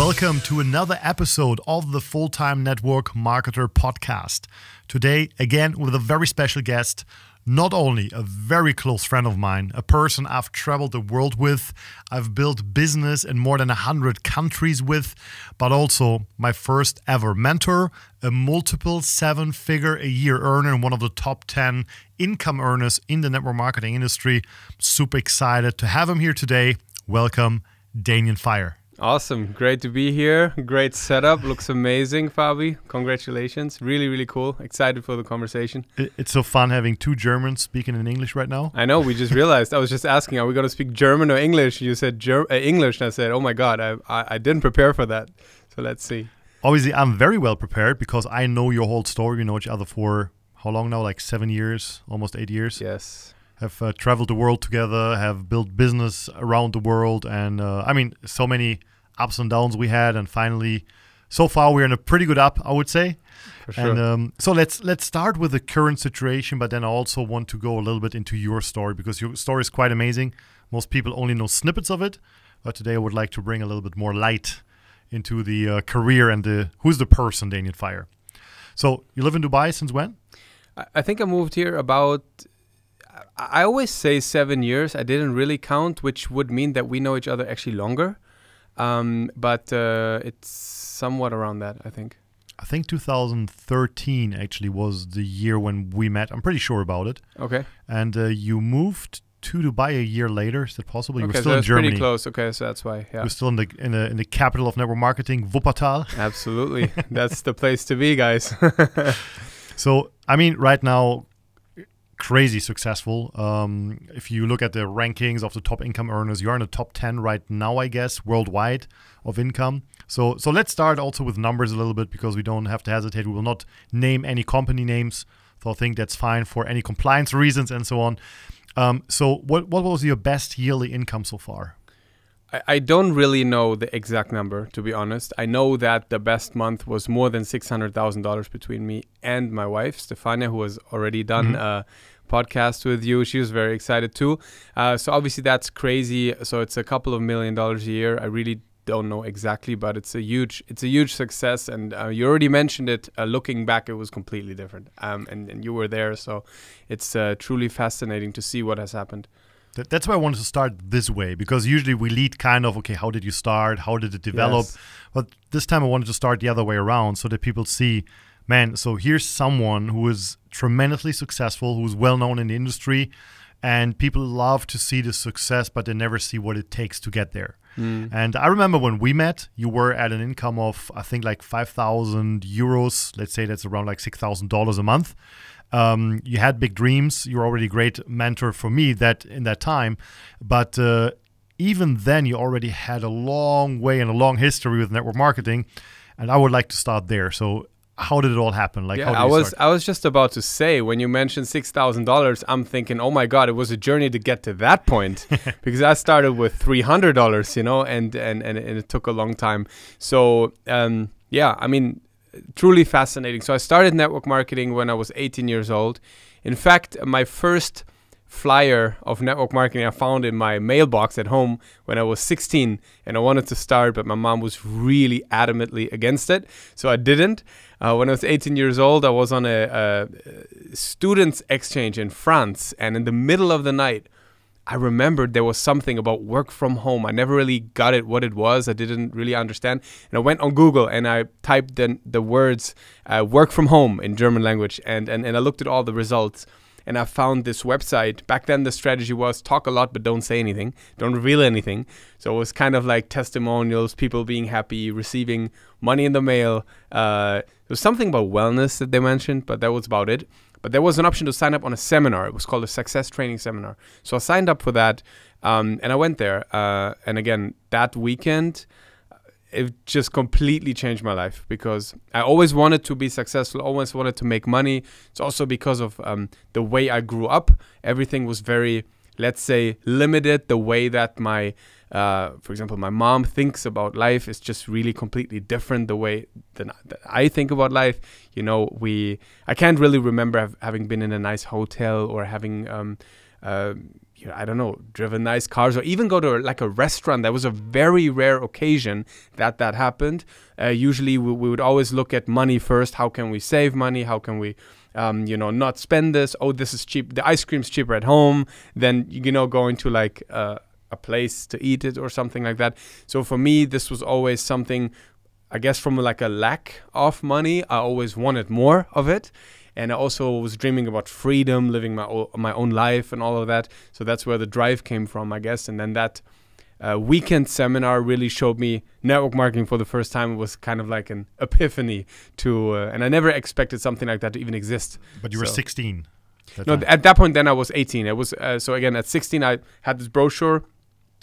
Welcome to another episode of the Full-Time Network Marketer podcast. Today, again, with a very special guest, not only a very close friend of mine, a person I've traveled the world with, I've built business in more than 100 countries with, but also my first ever mentor, a multiple seven-figure-a-year earner and one of the top 10 income earners in the network marketing industry. Super excited to have him here today. Welcome, Danien Feier. Awesome. Great to be here. Great setup. Looks amazing, Fabi. Congratulations. Really, really cool. Excited for the conversation. It's so fun having two Germans speaking in English right now. I know. We just realized. I was just asking, are we going to speak German or English? You said English, and I said, oh my God, I didn't prepare for that. So let's see. Obviously, I'm very well prepared because I know your whole story. We know each other for how long now? Like 7 years, almost 8 years. Yes. Have traveled the world together, have built business around the world, and so many ups and downs we had, and finally, so far we're in a pretty good up, I would say. For sure. And so let's start with the current situation, but then I also want to go a little bit into your story because your story is quite amazing. Most people only know snippets of it, but today I would like to bring a little bit more light into the career and who's the person, Danien Feier. So you live in Dubai since when? I think I moved here about... I always say 7 years. I didn't really count, which would mean that we know each other actually longer. But it's somewhat around that, I think. I think 2013 actually was the year when we met. I'm pretty sure about it. Okay. And you moved to Dubai a year later. Is that possible? You were Okay, still so in that's Germany. pretty close. Okay, so that's why. Yeah. You're still in the capital of network marketing, Wuppertal. Absolutely. That's the place to be, guys. So, I mean, right now, crazy successful. If you look at the rankings of the top income earners, you're in the top 10 right now, I guess, worldwide of income. So let's start also with numbers a little bit because we don't have to hesitate. We will not name any company names. So I think that's fine for any compliance reasons and so on. So what was your best yearly income so far? I don't really know the exact number, to be honest. I know that the best month was more than $600,000 between me and my wife, Stefania, who has already done a podcast with you. She was very excited too. So obviously that's crazy. So it's a couple of $1 million a year. I really don't know exactly, but it's a huge success. And you already mentioned it. Looking back, it was completely different. And you were there. So it's truly fascinating to see what has happened. That's why I wanted to start this way, because usually we lead kind of, okay, how did you start? How did it develop? Yes. But this time I wanted to start the other way around so that people see, man, so here's someone who is tremendously successful, who's well-known in the industry, and people love to see the success, but they never see what it takes to get there. And I remember when we met, you were at an income of, I think, like 5,000 euros. Let's say that's around like $6,000 a month. You had big dreams. You're already a great mentor for me in that time. But even then, you already had a long way and a long history with network marketing. And I would like to start there. So how did it all happen? Like, yeah, how did I was just about to say, when you mentioned $6,000, I'm thinking, oh my God, it was a journey to get to that point, because I started with $300, and it took a long time. So yeah, I mean, truly fascinating. So I started network marketing when I was 18 years old. In fact, my first flyer of network marketing I found in my mailbox at home when I was 16, and I wanted to start, but my mom was really adamantly against it, so I didn't. When I was 18 years old, I was on a students exchange in France, and in the middle of the night, I remembered there was something about work from home. I never really got it, what it was. I didn't really understand. And I went on Google and I typed in the words work from home in German language, and I looked at all the results. And I found this website. Back then, the strategy was talk a lot, but don't say anything. Don't reveal anything. So it was kind of like testimonials, people being happy, receiving money in the mail. There was something about wellness that they mentioned, but that was about it. But there was an option to sign up on a seminar. It was called a success training seminar. So I signed up for that, and I went there. And again, that weekend, it just completely changed my life, because I always wanted to be successful, always wanted to make money. It's also because of the way I grew up. Everything was very, let's say, limited. The way that my, for example, my mom thinks about life is just really completely different the way that I think about life. I can't really remember having been in a nice hotel or having I don't know, driven nice cars, or even go to like a restaurant. That was a very rare occasion that happened. Usually we would always look at money first. How can we save money? How can we, not spend this? Oh, this is cheap. The ice cream's cheaper at home than, going to like a place to eat it or something like that. So for me, this was always something, I guess, from like a lack of money. I always wanted more of it. And I also was dreaming about freedom, living my own life and all of that. So that's where the drive came from, I guess. And then that weekend seminar really showed me network marketing for the first time. It was kind of like an epiphany and I never expected something like that to even exist. But you were 16. At that point, then I was 18. It was so again, at 16, I had this brochure.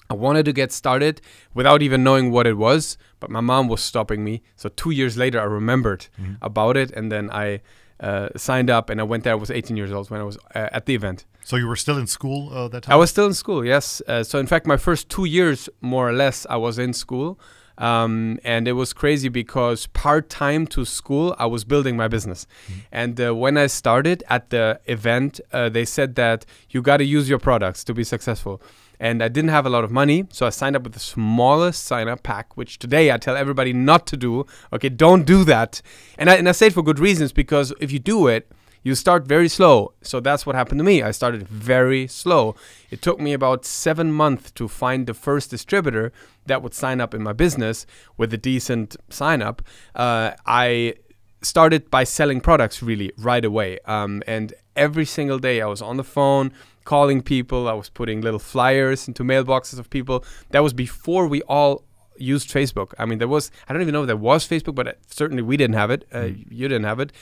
I wanted to get started without even knowing what it was, but my mom was stopping me. So 2 years later, I remembered about it, and then I signed up, and I went there. I was 18 years old when I was at the event. So you were still in school that time? I was still in school, yes. So in fact, my first 2 years, more or less, I was in school. And it was crazy because part-time to school, I was building my business. And when I started at the event, they said that you got to use your products to be successful. And I didn't have a lot of money, so I signed up with the smallest sign-up pack, which today I tell everybody not to do. Okay, don't do that. And I say it for good reasons, because if you do it, you start very slow. So that's what happened to me. I started very slow. It took me about 7 months to find the first distributor that would sign up in my business with a decent sign-up. I started by selling products really right away. And every single day I was on the phone, calling people. I was putting little flyers into mailboxes of people. That was before we all used Facebook. I mean, I don't even know if there was Facebook, but certainly we didn't have it. You didn't have it.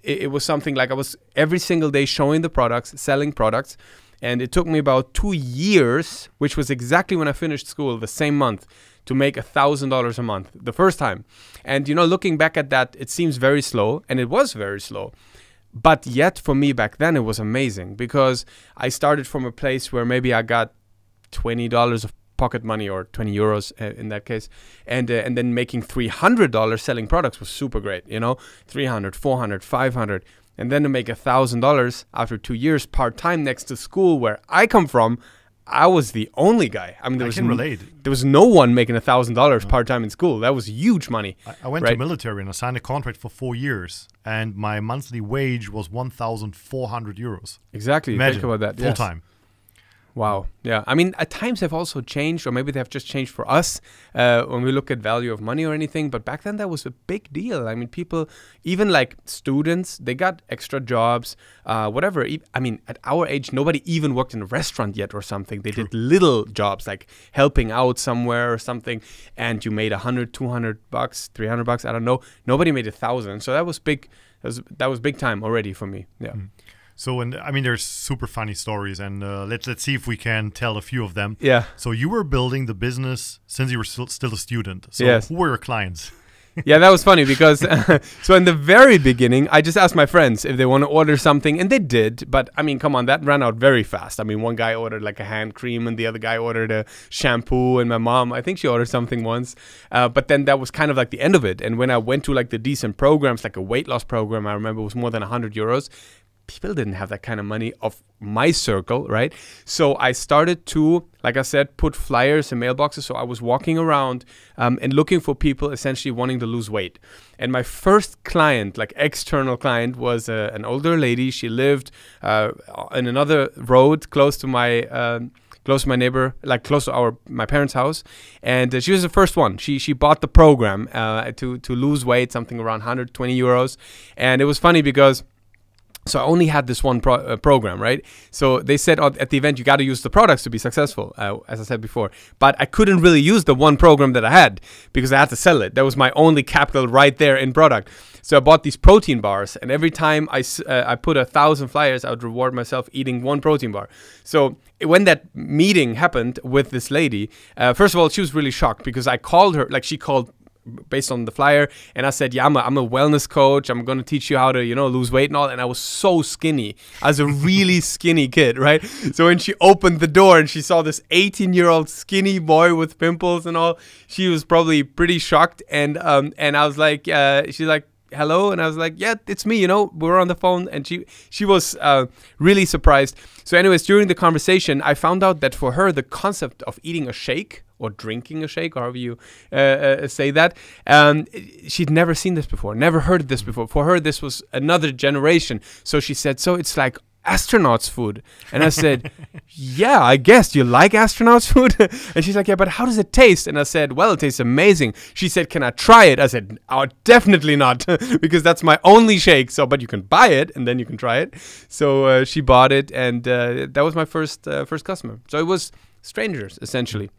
It was something like I was every single day showing the products, selling products. And it took me about 2 years, which was exactly when I finished school, the same month, to make $1,000 a month, the first time. And, looking back at that, it seems very slow, and it was very slow. But yet, for me back then, it was amazing, because I started from a place where maybe I got $20 of pocket money, or 20 euros in that case, and then making $300 selling products was super great, 300, 400, 500. And then to make $1,000 after 2 years part-time next to school where I come from, I was the only guy. I mean, I can relate. There was no one making $1,000 part-time in school. That was huge money. I went to military and I signed a contract for 4 years, and my monthly wage was 1,400 euros. Exactly. Imagine, think about that. full-time. Yes. Wow. Yeah. I mean, at times have also changed, or maybe they have just changed for us when we look at value of money or anything. But back then, that was a big deal. I mean, people, even like students, they got extra jobs, whatever. I mean, at our age, nobody even worked in a restaurant yet or something. They did little jobs like helping out somewhere or something. And you made $100, $200, $300. I don't know. Nobody made $1,000. So that was big. That was big time already for me. Yeah. So, and I mean, there's super funny stories, and let's see if we can tell a few of them. Yeah. So you were building the business since you were still a student. So yes. Who were your clients? Yeah, that was funny because so in the very beginning, I just asked my friends if they want to order something, and they did. But I mean, come on, that ran out very fast. I mean, one guy ordered like a hand cream, and the other guy ordered a shampoo, and my mom, I think she ordered something once. But then that was kind of like the end of it. And when I went to like the decent programs, like a weight loss program, I remember it was more than 100 euros. People didn't have that kind of money of my circle, right? So I started to, like I said, put flyers in mailboxes. So I was walking around and looking for people essentially wanting to lose weight. And my first client, like external client, was an older lady. She lived in another road close to my neighbor, like close to my parents' house, and she was the first one. She bought the program to lose weight, something around 120 euros, and it was funny because. So I only had this one program, right? So they said at the event, you got to use the products to be successful, as I said before. But I couldn't really use the one program that I had because I had to sell it. That was my only capital right there in product. So I bought these protein bars, and every time I put 1,000 flyers, I would reward myself eating one protein bar. So when that meeting happened with this lady, first of all, she was really shocked because I called her, like she called based on the flyer, and I said, yeah, I'm a wellness coach. I'm going to teach you how to, lose weight and all. And I was so skinny. I was a really skinny kid, right? So when she opened the door and she saw this 18-year-old skinny boy with pimples and all, she was probably pretty shocked. And I was like, she's like, hello, and I was like, yeah, it's me, we were on the phone, and she was really surprised. So anyways, during the conversation, I found out that for her, the concept of eating a shake or drinking a shake, however you say that, she'd never seen this before, never heard of this before. For her, this was another generation. So she said, so it's like astronauts food. And I said, yeah, I guess. You like astronauts food? And she's like, yeah, but how does it taste? And I said, well, it tastes amazing. She said, can I try it? I said, oh, definitely not, because that's my only shake. So, but you can buy it and then you can try it. So she bought it, and that was my first customer. So it was strangers, essentially.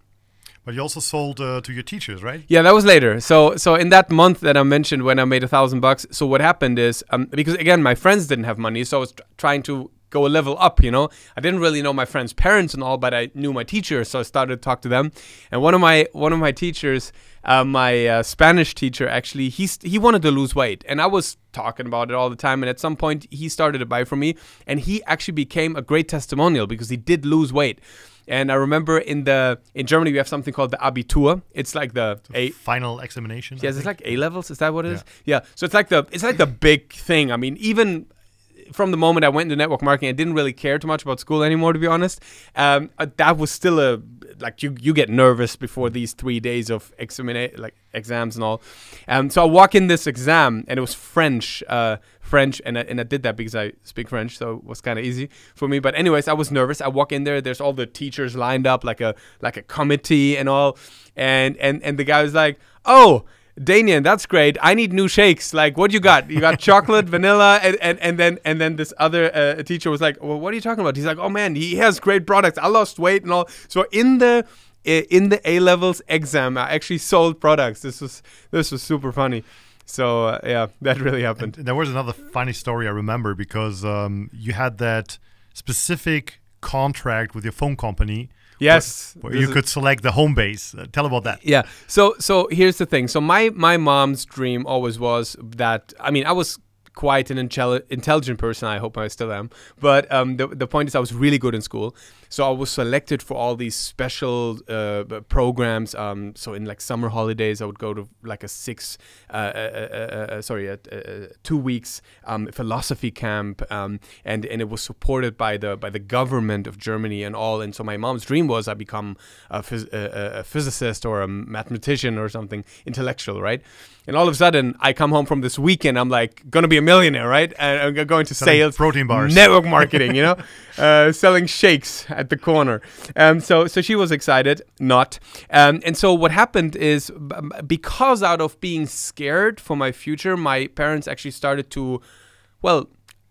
But you also sold to your teachers, right? Yeah, that was later. So in that month that I mentioned when I made $1,000, so what happened is, because again, my friends didn't have money, so I was trying to go a level up, I didn't really know my friends' parents and all, but I knew my teachers, so I started to talk to them. And one of my teachers, my Spanish teacher, actually, he wanted to lose weight, and I was talking about it all the time. And at some point, he started to buy from me, and he actually became a great testimonial because he did lose weight. And I remember in Germany we have something called the Abitur. It's like the final examination. Yes, it's like A levels. Is that what it is? Yeah. So it's like the big thing. I mean, even from the moment I went into network marketing, I didn't really care too much about school anymore, to be honest. That was still you get nervous before these 3 days of exams and all. So I walk in this exam, and it was French, and I did that because I speak French, so it was kind of easy for me. But anyways, I was nervous. I walk in there. There's all the teachers lined up like a committee and all, and the guy was like, "Oh, Danien, that's great. I need new shakes. Like, what you got? You got chocolate, vanilla, and then this other teacher was like, well, what are you talking about? He's like, oh man, he has great products. I lost weight and all. So in the A levels exam, I actually sold products. This was super funny. So yeah, that really happened. And there was another funny story I remember, because you had that specific contract with your phone company. Yes, where you could select the home base. Tell about that. Yeah. So here's the thing. So my mom's dream always was that, I mean, I was quite an intelligent person. I hope I still am. But the point is, I was really good in school. So I was selected for all these special programs. So in like summer holidays, I would go to like a 2 weeks philosophy camp, and it was supported by the government of Germany and all. And so my mom's dream was I become a physicist or a mathematician or something intellectual, right? And all of a sudden, I come home from this weekend. I'm like gonna be a millionaire, right? And I'm going to sales, protein bars, network marketing, selling shakes at the corner. So she was excited, not. And so what happened is, because out of being scared for my future, my parents actually started to, well,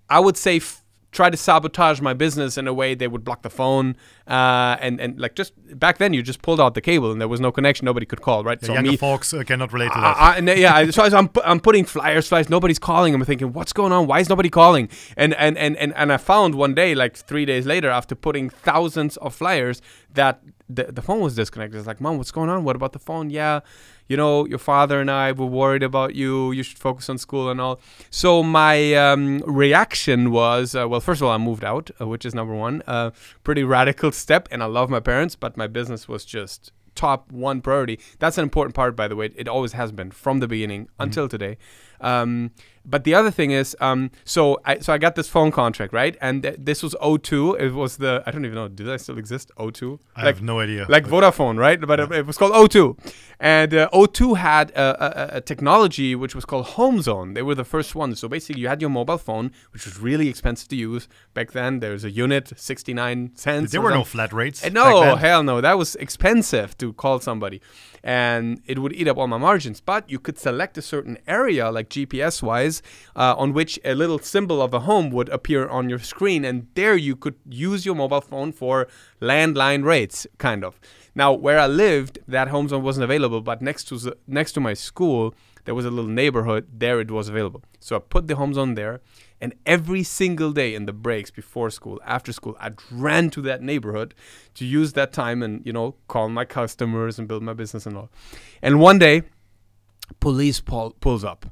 I would say try to sabotage my business in a way. They would block the phone, and like, just back then you just pulled out the cable and there was no connection, nobody could call, right? Yeah, so younger folks cannot relate to that. So I'm putting flyers, nobody's calling. I'm thinking, what's going on? Why is nobody calling? And I found one day, like 3 days later, after putting thousands of flyers, that the phone was disconnected. It's like, Mom, what's going on? What about the phone? Yeah, your father and I were worried about you. You should focus on school and all. So my reaction was, well, first of all, I moved out, which is number one. Pretty radical step, and I love my parents, but my business was just top one priority. That's an important part, by the way. It always has been from the beginning until today. But the other thing is, so I got this phone contract, right? And this was O2. It was I don't even know, do they still exist? O2? I have no idea. Like Vodafone, right? But it was called O2. And O2 had a technology which was called Home Zone. They were the first ones. So basically, you had your mobile phone, which was really expensive to use. Back then, there was a unit, 69 cents. There were no flat rates. No, hell no. That was expensive to call somebody. And it would eat up all my margins. But you could select a certain area, like GPS-wise, on which a little symbol of a home would appear on your screen. And there you could use your mobile phone for landline rates, kind of. Now, where I lived, that home zone wasn't available. But next to my school, there was a little neighborhood. There it was available. So I put the home zone there. And every single day in the breaks, before school, after school, I ran to that neighborhood to use that time and, call my customers and build my business and all. And one day, police pulls up.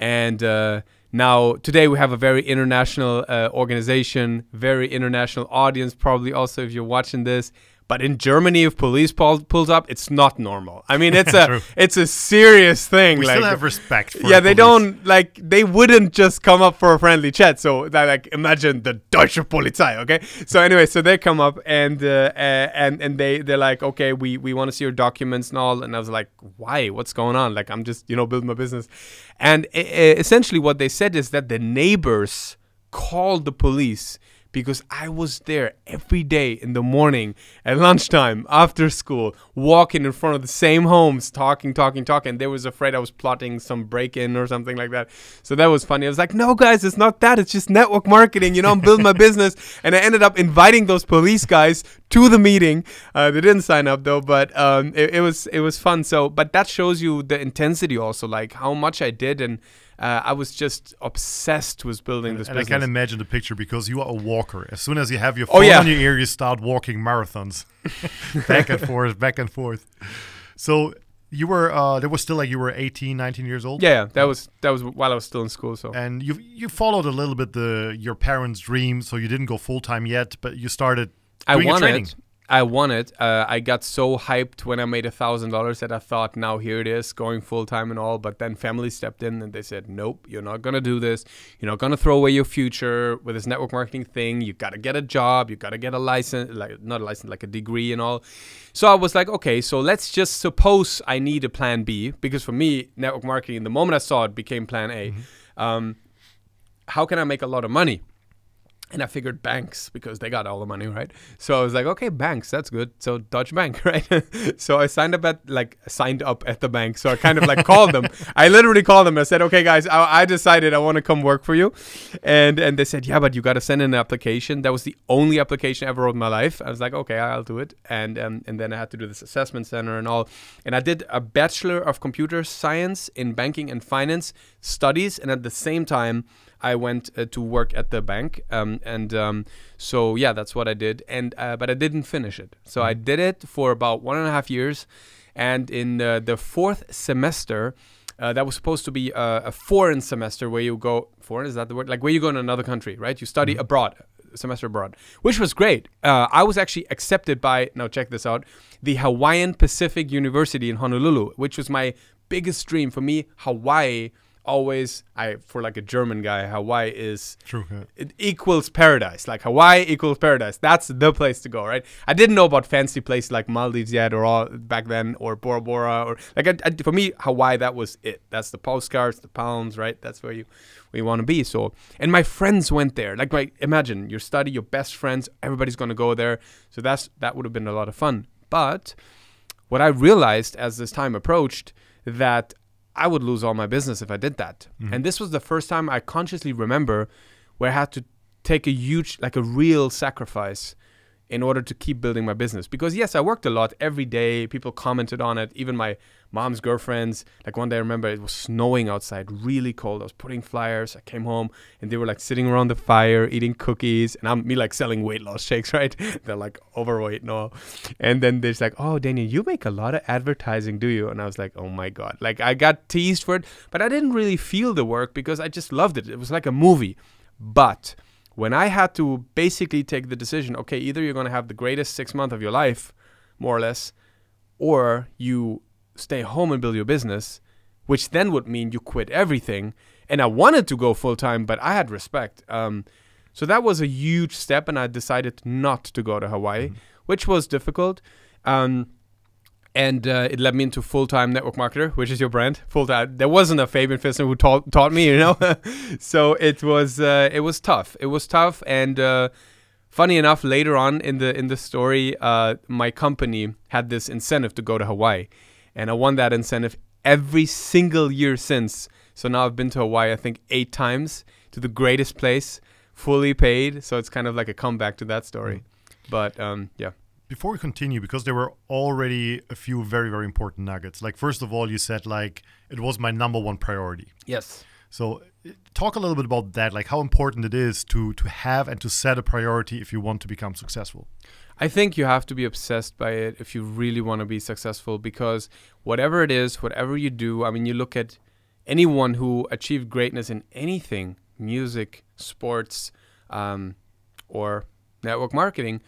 And now, today we have a very international organization, very international audience, probably also if you're watching this. But in Germany, if police pulls up, it's not normal. I mean, it's True. it's a serious thing. We like, still have respect for yeah, the they police. don't like they wouldn't just come up for a friendly chat. So that, like, imagine the Deutsche Polizei, okay? So anyway, so they come up and they're like, okay, we want to see your documents and all. And I was like, why? What's going on? Like, I'm just building my business. And essentially, what they said is that the neighbors called the police because I was there every day in the morning, at lunchtime, after school, walking in front of the same homes, talking. They was afraid I was plotting some break-in or something like that. So that was funny. I was like, no, guys, it's not that. It's just network marketing. I'm building my business. And I ended up inviting those police guys to the meeting. They didn't sign up, though, but it was fun. So, but that shows you the intensity also, like how much I did. And I was just obsessed with building this business. I can imagine the picture because you are a walker. As soon as you have your phone on your ear, you start walking marathons, back and forth. So you were there was still like you were 18, 19 years old. Yeah, that was while I was still in school. So and you followed a little bit your parents' dream. So you didn't go full time yet, but you started doing training. I won it. I got so hyped when I made $1,000 that I thought, now here it is, going full time and all. But then family stepped in and they said, nope, you're not going to do this. You're not going to throw away your future with this network marketing thing. You got to get a job. You got to get a license, not a license, like a degree and all. So I was like, okay, so let's just suppose I need a plan B, because for me, network marketing, the moment I saw it, became plan A. Mm-hmm. How can I make a lot of money? And I figured banks, because they got all the money, right? So I was like, okay, banks, that's good. So Deutsche Bank, right? So I signed up at the bank. So I kind of like called them. I literally called them. I said, okay, guys, I decided I want to come work for you. And they said, yeah, but you got to send in an application. That was the only application I ever wrote in my life. I was like, okay, I'll do it. And then I had to do this assessment center and all. And I did a Bachelor of Computer Science in Banking and Finance Studies. And at the same time, I went to work at the bank, so yeah, that's what I did. And but I didn't finish it. So I did it for about 1.5 years, and in the fourth semester, that was supposed to be a foreign semester where you go. Foreign, is that the word? Like where you go in another country, right? You study abroad, semester abroad, which was great. I was actually accepted by, now check this out, the Hawaiian Pacific University in Honolulu, which was my biggest dream. For me, Hawaii. Always, for like a German guy, Hawaii is true. Yeah. It equals paradise. Like Hawaii equals paradise. That's the place to go, right? I didn't know about fancy places like Maldives yet, or all back then, or Bora Bora, or like for me, Hawaii, that was it. That's the postcards, the palms, right? That's where you want to be. So, and my friends went there. Like, imagine you study, your best friends, everybody's gonna go there. So that would have been a lot of fun. But what I realized as this time approached, that I would lose all my business if I did that. Mm-hmm. And this was the first time I consciously remember where I had to take a real sacrifice in order to keep building my business. Because yes, I worked a lot every day. People commented on it. Even my mom's girlfriends. Like one day I remember it was snowing outside, really cold. I was putting flyers. I came home and they were like sitting around the fire, eating cookies. And I'm me like selling weight loss shakes, right? They're like overweight and all. And then they're like, oh, Danien, you make a lot of advertising, do you? And I was like, oh my God. Like I got teased for it, but I didn't really feel the work because I just loved it. It was like a movie. But when I had to basically take the decision, okay, either you're going to have the greatest 6 months of your life, more or less, or you stay home and build your business, which then would mean you quit everything. And I wanted to go full time, but I had respect. So that was a huge step, and I decided not to go to Hawaii, which was difficult. And it led me into Full-Time Network Marketer, which is your brand. Full-Time. There wasn't a Fabian Fitzner who taught me, So it was tough. It was tough, and funny enough, later on in the story, my company had this incentive to go to Hawaii, and I won that incentive every single year since. So now I've been to Hawaii, I think 8 times, to the greatest place, fully paid. So it's kind of like a comeback to that story. But yeah. Before we continue, because there were already a few very, very important nuggets. Like, first of all, you said, like, it was my number one priority. Yes. So talk a little bit about that, like how important it is to have and to set a priority if you want to become successful. I think you have to be obsessed by it if you really want to be successful, because whatever it is, whatever you do, I mean, you look at anyone who achieved greatness in anything, music, sports, or network marketing,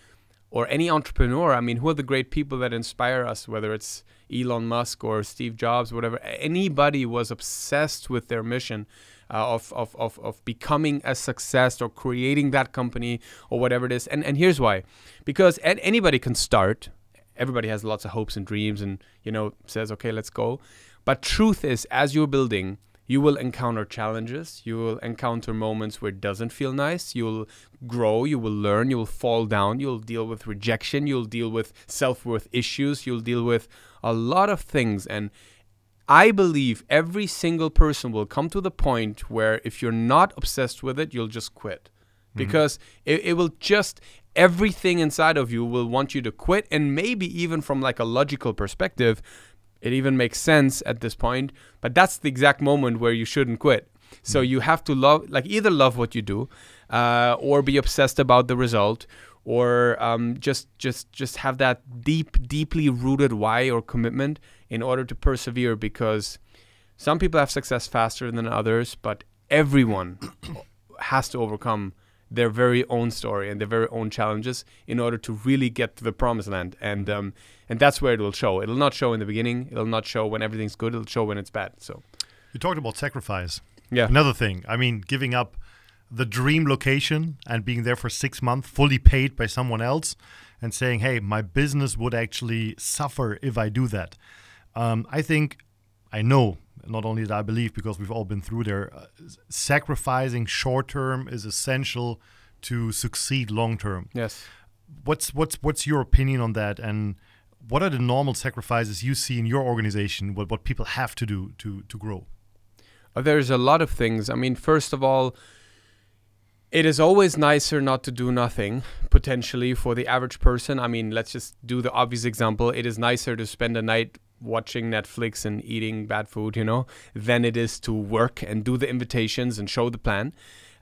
or any entrepreneur, I mean, who are the great people that inspire us, whether it's Elon Musk or Steve Jobs, whatever, anybody was obsessed with their mission of becoming a success or creating that company or whatever it is. And here's why. Because anybody can start. Everybody has lots of hopes and dreams and, you know, says, okay, let's go. But truth is, as you're building, you will encounter challenges. You will encounter moments where it doesn't feel nice. You'll grow. You will learn. You will fall down. You'll deal with rejection. You'll deal with self-worth issues. You'll deal with a lot of things. And I believe every single person will come to the point where if you're not obsessed with it, you'll just quit. Because it will just, everything inside of you will want you to quit. And maybe even from like a logical perspective, it even makes sense at this point, but that's the exact moment where you shouldn't quit. So you have to love, like either love what you do, or be obsessed about the result, or just have that deeply rooted why or commitment in order to persevere. Because some people have success faster than others, but everyone has to overcome their very own story and their very own challenges in order to really get to the promised land. And that's where it will show. It'll not show in the beginning. It'll not show when everything's good. It'll show when it's bad. So you talked about sacrifice. Yeah. Another thing. I mean, giving up the dream location and being there for 6 months, fully paid by someone else, and saying, hey, my business would actually suffer if I do that. I know, not only that I believe, because we've all been through there, sacrificing short-term is essential to succeed long-term. Yes. What's your opinion on that? And what are the normal sacrifices you see in your organization, what people have to do to grow? There's a lot of things. I mean, first of all, it is always nicer not to do nothing, potentially, for the average person. I mean, let's just do the obvious example. It is nicer to spend a night watching Netflix and eating bad food, you know, than it is to work and do the invitations and show the plan.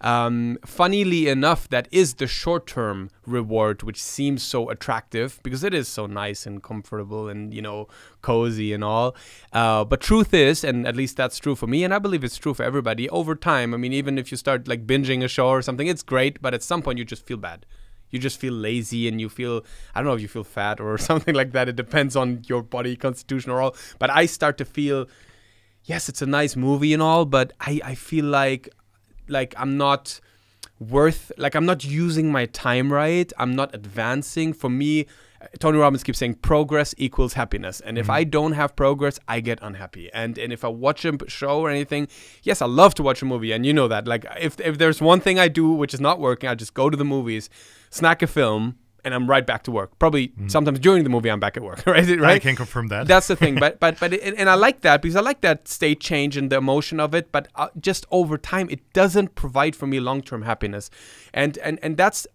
Funnily enough, that is the short-term reward, which seems so attractive because it is so nice and comfortable and, you know, cozy and all. But truth is, and at least that's true for me, and I believe it's true for everybody, over time, I mean, even if you start like binging a show or something, it's great, but at some point you just feel bad. You just feel lazy and you feel, I don't know if you feel fat or something like that. It depends on your body constitution or all. But I start to feel, yes, it's a nice movie and all, but I feel like I'm not I'm not using my time right. I'm not advancing. For me, Tony Robbins keeps saying progress equals happiness. And if I don't have progress, I get unhappy. And if I watch a show or anything, yes, I love to watch a movie. And you know that. Like if there's one thing I do which is not working, I just go to the movies, snack a film, and I'm right back to work. Probably sometimes during the movie I'm back at work, right? I can confirm that. That's the thing. But I like that because I like that state change and the emotion of it. But just over time, it doesn't provide for me long-term happiness, and that's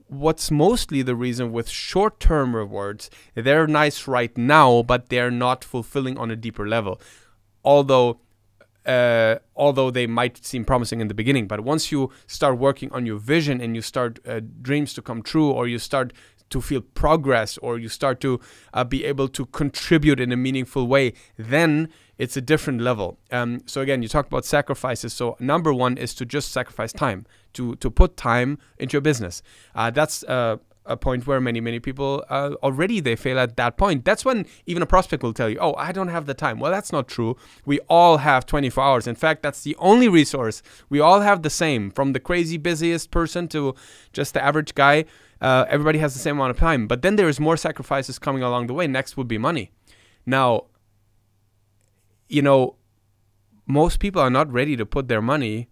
what's mostly the reason with short-term rewards. They're nice right now, but they're not fulfilling on a deeper level. Although they might seem promising in the beginning, but once you start working on your vision and you start dreams to come true, or you start to feel progress, or you start to be able to contribute in a meaningful way, then it's a different level. So again, you talked about sacrifices. So number one is to just sacrifice time, to put time into your business. That's a point where many people already they fail at that point. That's when even a prospect will tell you, oh, I don't have the time. Well, that's not true. We all have 24 hours. In fact, that's the only resource. We all have the same, from the crazy busiest person to just the average guy. Everybody has the same amount of time. But then there is more sacrifices coming along the way. Next would be money. Now, you know, most people are not ready to put their money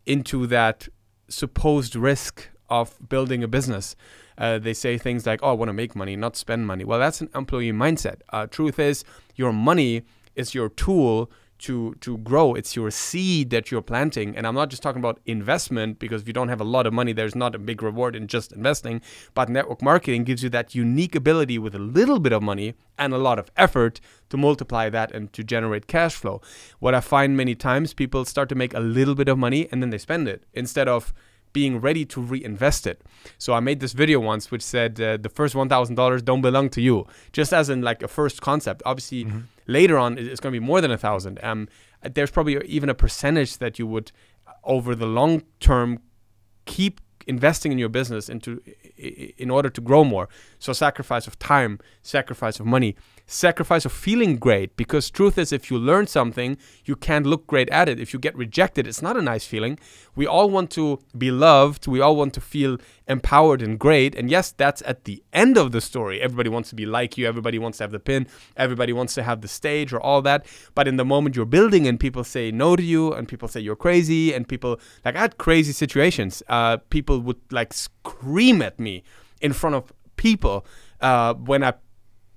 into that supposed risk of building a business. They say things like, oh, I want to make money, not spend money. Well, that's an employee mindset. Truth is, your money is your tool to grow. It's your seed that you're planting. And I'm not just talking about investment, because if you don't have a lot of money, there's not a big reward in just investing. But network marketing gives you that unique ability with a little bit of money and a lot of effort to multiply that and to generate cash flow. What I find many times, people start to make a little bit of money and then they spend it instead of being ready to reinvest it. So I made this video once which said the first $1,000 don't belong to you, just as in like a first concept. Obviously, later on it's going to be more than 1,000. There's probably even a percentage that you would, over the long term, keep investing in your business in order to grow more. So sacrifice of time, sacrifice of money, sacrifice of feeling great, because truth is, if you learn something, you can't look great at it. If you get rejected, it's not a nice feeling. We all want to be loved. We all want to feel empowered and great. And yes, that's at the end of the story. Everybody wants to be like you. Everybody wants to have the pin. Everybody wants to have the stage or all that. But in the moment you're building and people say no to you and people say you're crazy, and people, like, I had crazy situations. People would like scream at me in front of people when I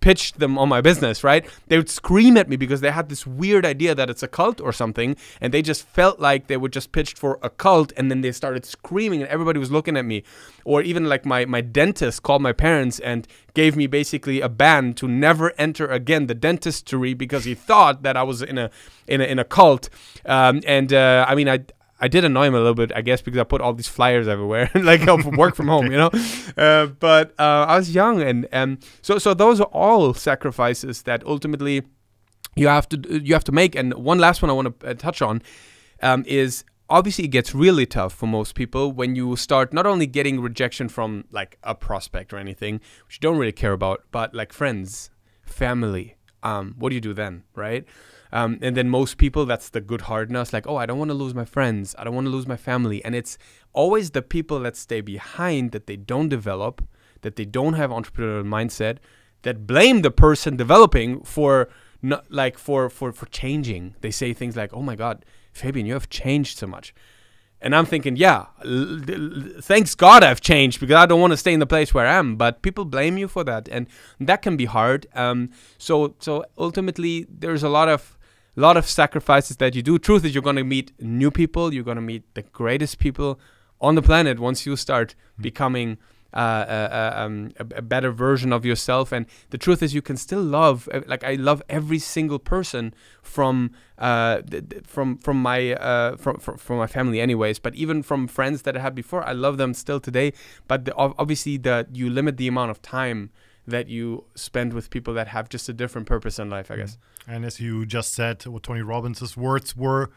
pitched them on my business, right? They would scream at me because they had this weird idea that it's a cult or something, and they just felt like they were just pitched for a cult, and then they started screaming and everybody was looking at me. Or even like my dentist called my parents and gave me basically a ban to never enter again the dentistry because he thought that I was in a cult. I mean, I did annoy him a little bit, I guess, because I put all these flyers everywhere, like work from home, you know. But I was young, and so those are all sacrifices that ultimately you have to make. And one last one I want to touch on is, obviously it gets really tough for most people when you start not only getting rejection from like a prospect or anything, which you don't really care about, but like friends, family. What do you do then, right? And then most people, that's the good hardness, like, oh, I don't want to lose my friends. I don't want to lose my family. And it's always the people that stay behind, that they don't develop, that they don't have entrepreneurial mindset, that blame the person developing for not, like for changing. They say things like, oh my God, Fabian, you have changed so much. And I'm thinking, yeah, thanks God I've changed, because I don't want to stay in the place where I am. But people blame you for that, and that can be hard. So ultimately, there's a lot of sacrifices that you do. Truth is, you're going to meet new people. You're going to meet the greatest people on the planet once you start becoming a better version of yourself. And the truth is, you can still love, like I love every single person from my family anyways, but even from friends that I had before, I love them still today. But obviously you limit the amount of time that you spend with people that have just a different purpose in life, I guess. And as you just said, what Tony Robbins' words were,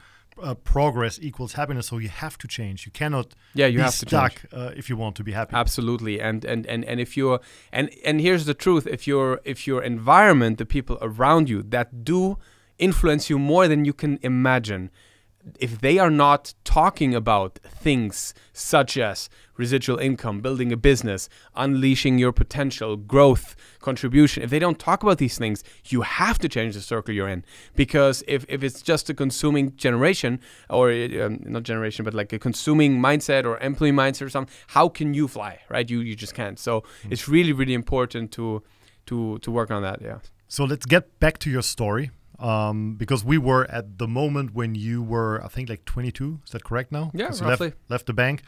progress equals happiness. So you have to change. You cannot be stuck if you want to be happy. Absolutely. And if you're and here's the truth: if your environment, the people around you that do influence you more than you can imagine, if they are not talking about things such as residual income, building a business, unleashing your potential, growth, contribution, if they don't talk about these things, you have to change the circle you're in. Because if it's just a consuming generation, or not generation, but like a consuming mindset or employee mindset or something, how can you fly, right? You just can't. So it's really, really important to work on that, yeah. So let's get back to your story. Because we were at the moment when you were, I think, like 22. Is that correct now? Yeah, so roughly. Left the bank.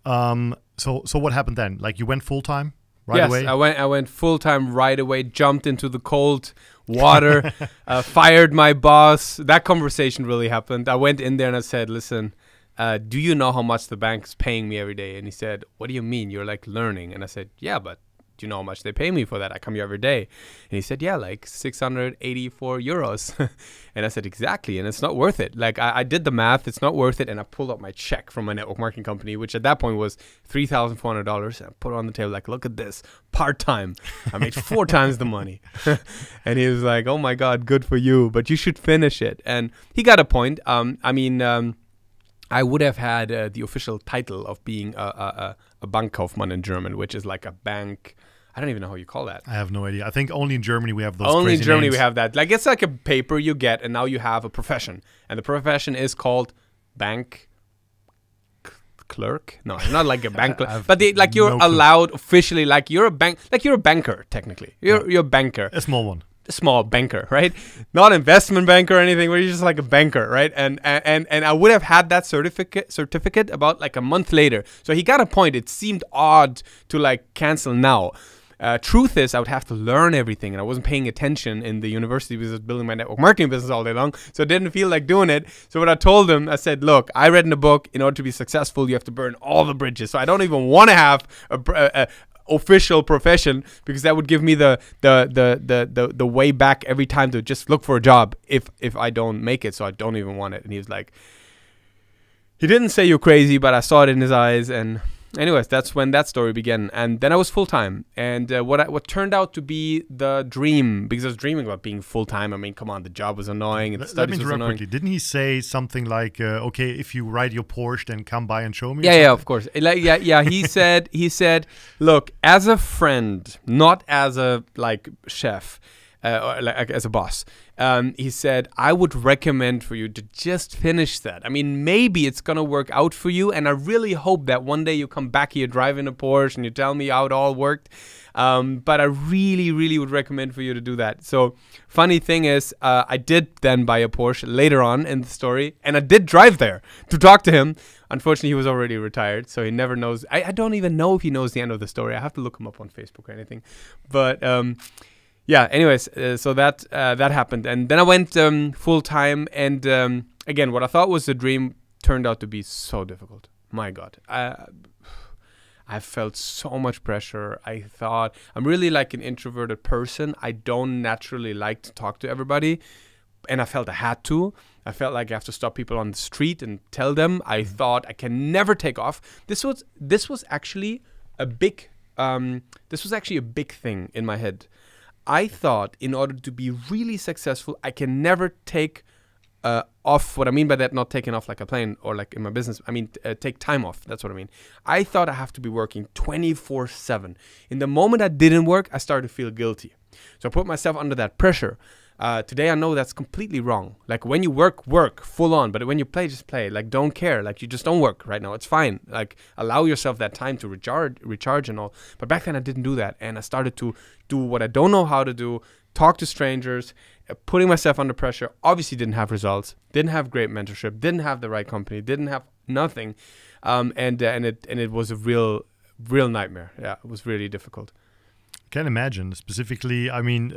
So what happened then? Like, you went full time right away? Yes, I went full time right away. Jumped into the cold water. Fired my boss. That conversation really happened. I went in there and I said, "Listen, do you know how much the bank's paying me every day?" And he said, "What do you mean? You're like learning." And I said, "Yeah, but do you know how much they pay me for that? I come here every day." And he said, "Yeah, like 684 euros. And I said, "Exactly. And it's not worth it." Like I did the math. It's not worth it. And I pulled up my check from my network marketing company, which at that point was $3,400. And I put it on the table, like, look at this, part-time. I made 4 times the money. And he was like, "Oh my God, good for you, but you should finish it." And he got a point. I would have had the official title of being a Bankkaufmann in German, which is like a bank. I don't even know how you call that. I have no idea. I think only in Germany we have those. Only in Germany names. we have that. Like, it's like a paper you get, and now you have a profession, and the profession is called bank clerk. No, not like a bank clerk, but you're allowed officially. Like you're a banker technically. You're a banker. A small one. Small banker, right? Not investment banker or anything, but you're just like a banker, right? And I would have had that certificate about like a month later. So he got a point. It seemed odd to like cancel now. Truth is, I would have to learn everything, and I wasn't paying attention in the university because I was building my network marketing business all day long. So I didn't feel like doing it. So what I told him, I said, "Look, I read in a book, in order to be successful, you have to burn all the bridges. So I don't even want to have a official profession, because that would give me the way back every time to just look for a job if I don't make it. So I don't even want it." And he was like, he didn't say "you're crazy," but I saw it in his eyes, and anyways, that's when that story began. And then I was full-time. And what turned out to be the dream, because I was dreaming about being full-time. I mean, come on, the job was annoying. And the studies was annoying. Quickly. Didn't he say something like, okay, if you ride your Porsche, then come by and show me? Yeah, of course. He said, look, as a friend, not as a chef, or as a boss, he said, I would recommend for you to just finish that. I mean, maybe it's going to work out for you. And I really hope that one day you come back here driving a Porsche and you tell me how it all worked. But I really, really would recommend for you to do that. So funny thing is, I did then buy a Porsche later on in the story. And I did drive there to talk to him. Unfortunately, he was already retired. So he never knows. I don't even know if he knows the end of the story. I have to look him up on Facebook or anything. But yeah, anyways, so that happened. And then I went full-time. And again, what I thought was a dream turned out to be so difficult. My God. I felt so much pressure. I thought, I'm really like an introverted person. I don't naturally like to talk to everybody. And I felt I had to. I felt like I have to stop people on the street and tell them. I thought I can never take off. This was actually a big thing in my head. I thought in order to be really successful, I can never take off. What I mean by that, not taking off like a plane or like in my business, I mean take time off. That's what I mean. I thought I have to be working 24/7. In the moment I didn't work, I started to feel guilty. So I put myself under that pressure. Today I know that's completely wrong. Like when you work full on, but when you play, just play. Like don't care. Like you just don't work right now. It's fine. Like allow yourself that time to recharge and all. But back then I didn't do that, and I started to do what I don't know how to do. Talk to strangers, putting myself under pressure. Obviously didn't have results. Didn't have great mentorship. Didn't have the right company. Didn't have nothing, and it was a real nightmare. Yeah, it was really difficult. Can imagine. Specifically, I mean,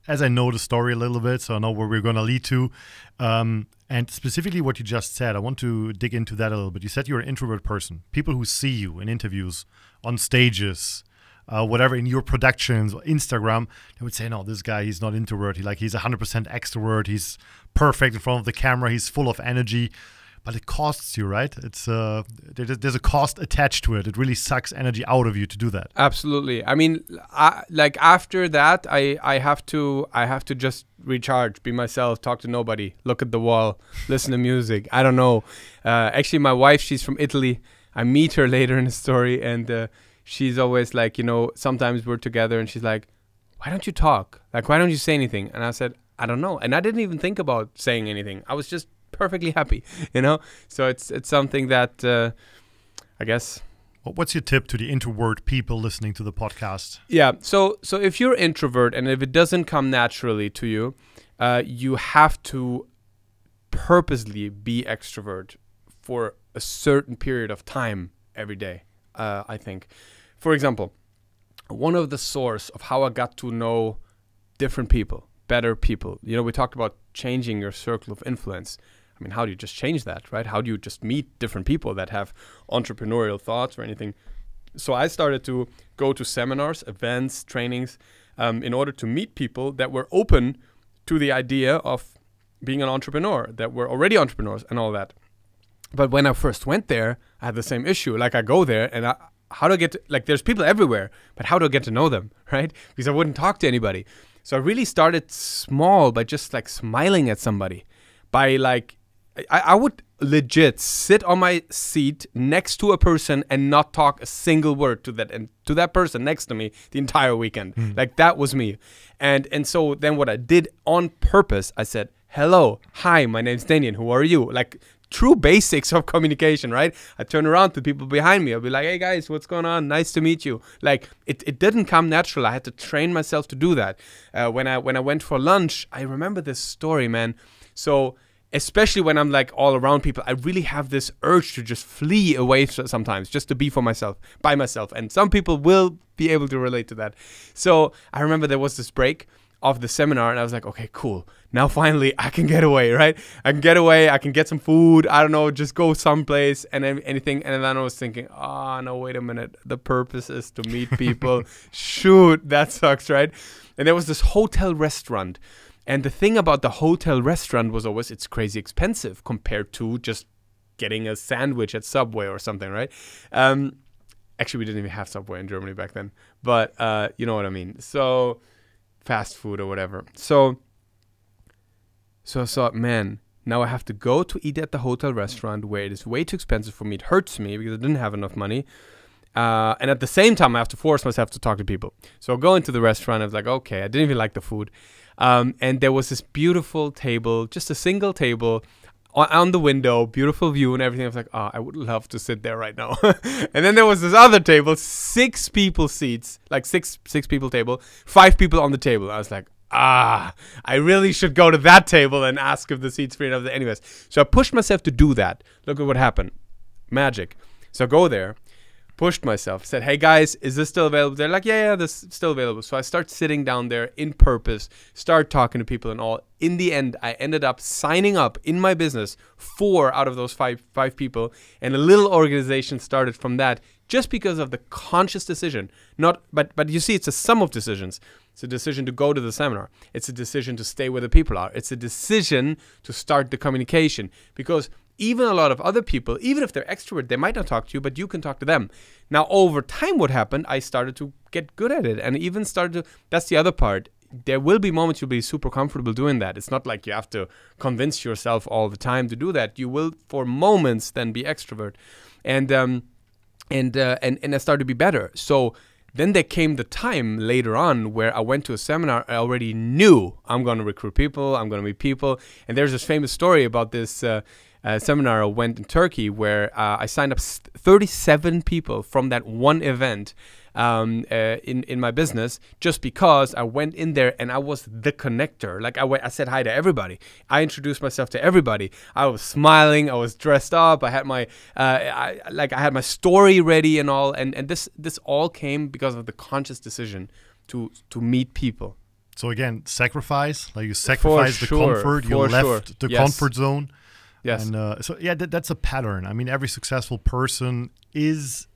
as I know the story a little bit, so I know where we're going to lead to. And specifically what you just said, I want to dig into that a little bit. You said you're an introvert person. People who see you in interviews, on stages, whatever, in your productions, or Instagram, they would say, no, this guy, he's not introvert. He's 100% extrovert. He's perfect in front of the camera. He's full of energy. But it costs you, right? It's there's a cost attached to it. It really sucks energy out of you to do that. Absolutely. I mean, after that, I have to just recharge, be myself, talk to nobody, look at the wall, listen to music. I don't know. Actually, my wife, she's from Italy. I meet her later in the story, and she's always like, sometimes we're together, and she's like, "Why don't you talk? Like, why don't you say anything?" And I said, "I don't know." And I didn't even think about saying anything. I was just perfectly happy, so it's something that I guess. What's your tip to the introvert people listening to the podcast? Yeah, so if you're introvert and if it doesn't come naturally to you, you have to purposely be extrovert for a certain period of time every day. I think, for example, one of the source of how I got to know different people, better people, we talked about changing your circle of influence. I mean, how do you just change that, right? How do you just meet different people that have entrepreneurial thoughts or anything? So I started to go to seminars, events, trainings, in order to meet people that were open to the idea of being an entrepreneur, that were already entrepreneurs and all that. But when I first went there, I had the same issue. Like I go there and how do I get to, like there's people everywhere, but how do I get to know them, right? Because I wouldn't talk to anybody. So I really started small by just like smiling at somebody, by like, I would legit sit on my seat next to a person and not talk a single word to that person next to me the entire weekend. Like that was me. And so then what I did on purpose, I said, "Hello, hi, my name's Danien. Who are you?" Like true basics of communication, right? I turn around to people behind me. I'll be like, "Hey guys, what's going on? Nice to meet you." Like it didn't come natural. I had to train myself to do that. When I went for lunch, I remember this story, man. So especially when I'm like all around people, I really have this urge to just flee away sometimes, just to be by myself. And some people will be able to relate to that. So I remember there was this break of the seminar and I was like, okay, cool. Now finally I can get away, right? I can get away. I can get some food. I don't know, just go someplace and anything. And then I was thinking, oh, no, wait a minute. The purpose is to meet people. Shoot, that sucks, right? And there was this hotel restaurant. And the thing about the hotel restaurant was always it's crazy expensive compared to just getting a sandwich at Subway or something, right? Actually, we didn't even have Subway in Germany back then, but you know what I mean. So fast food or whatever. So I thought, man, now I have to go to eat at the hotel restaurant where it is way too expensive for me. It hurts me because I didn't have enough money. And at the same time, I have to force myself to talk to people. So I go into the restaurant. I was like, okay, I didn't even like the food. And there was this beautiful table, just a single table on the window, beautiful view and everything. I was like, I would love to sit there right now. And then there was this other table, 6 people seats, like six people table, 5 people on the table. I was like, I really should go to that table and ask if the seat's free enough. Anyways, so I pushed myself to do that. Look at what happened. Magic. So I go there, pushed myself, said, hey guys, is this still available? They're like, yeah, this is still available. So I start sitting down there in purpose, start talking to people and all. In the end, I ended up signing up in my business 4 out of those five people, and a little organization started from that just because of the conscious decision. But you see, it's a sum of decisions. It's a decision to go to the seminar. It's a decision to stay where the people are. It's a decision to start the communication, because even a lot of other people, even if they're extrovert, they might not talk to you, but you can talk to them. Now, over time, what happened, I started to get good at it, and even started to, that's the other part. There will be moments you'll be super comfortable doing that. It's not like you have to convince yourself all the time to do that. You will, for moments, then be extrovert. And I started to be better. So then there came the time later on where I went to a seminar. I already knew I'm going to recruit people. I'm going to meet people. And there's this famous story about this seminar I went in Turkey where I signed up 37 people from that one event in my business, just because I went in there and I was the connector. Like I said hi to everybody. I introduced myself to everybody. I was smiling. I was dressed up. I had my I had my story ready and all. And this all came because of the conscious decision to meet people. So again, sacrifice. Like you sacrificed the comfort. You left the comfort zone. Yes. And so yeah, that's a pattern. I mean, every successful person is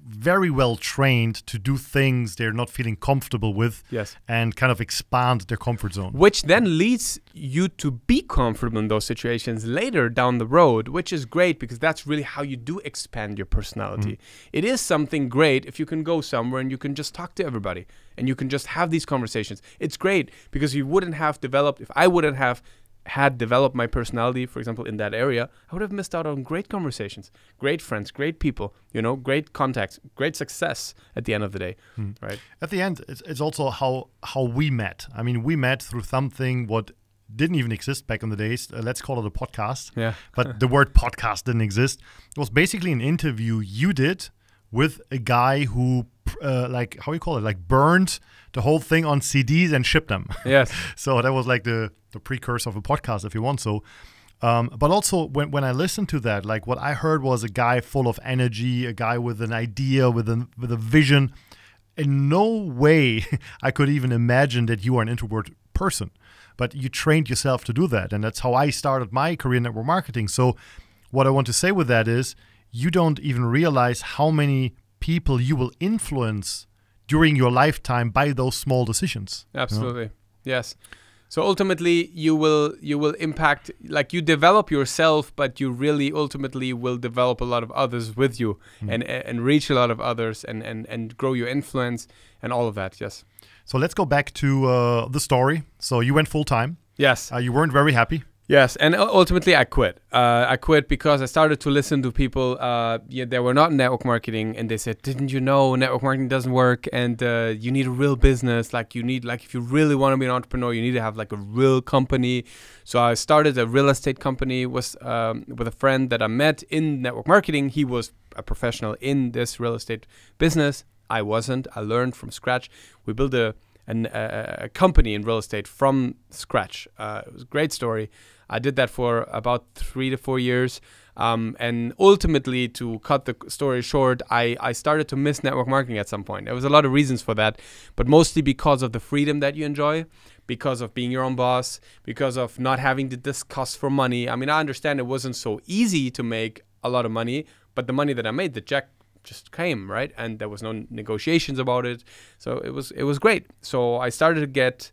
very well trained to do things they're not feeling comfortable with. Yes. And kind of expand their comfort zone. Which then leads you to be comfortable in those situations later down the road, which is great because that's really how you do expand your personality. It is something great if you can go somewhere and you can just talk to everybody and you can just have these conversations. It's great because you wouldn't have developed, if I wouldn't have had developed my personality, for example, in that area, I would have missed out on great conversations, great friends, great people, great contacts, great success at the end of the day, right? At the end, it's also how we met. I mean, we met through something what didn't even exist back in the days. Let's call it a podcast. Yeah. But the word podcast didn't exist. It was basically an interview you did with a guy who, how you call it, like burned the whole thing on CDs and shipped them. Yes. So that was like the precursor of a podcast, if you want so. But also, when I listened to that, like what I heard was a guy full of energy, a guy with an idea, with a vision. In no way I could even imagine that you are an introvert person. But you trained yourself to do that. And that's how I started my career in network marketing. So what I want to say with that is you don't even realize how many people you will influence during your lifetime by those small decisions. Absolutely. Yes. So ultimately you will impact, like you develop yourself, but you really ultimately will develop a lot of others with you and reach a lot of others and grow your influence and all of that. Yes. So let's go back to the story. So you went full time. Yes. You weren't very happy. Yes, and ultimately I quit. I quit because I started to listen to people that were not in network marketing, and they said, "Didn't you know network marketing doesn't work? And you need a real business. Like if you really want to be an entrepreneur, you need to have like a real company." So I started a real estate company with a friend that I met in network marketing. He was a professional in this real estate business. I wasn't. I learned from scratch. We built a company in real estate from scratch. It was a great story. I did that for about 3 to 4 years. And ultimately, to cut the story short, I started to miss network marketing at some point. There was a lot of reasons for that, but mostly because of the freedom that you enjoy, because of being your own boss, because of not having to discuss for money. I mean, I understand it wasn't so easy to make a lot of money, but the money that I made, the check just came, right? And there was no negotiations about it. So it was great. So I started to get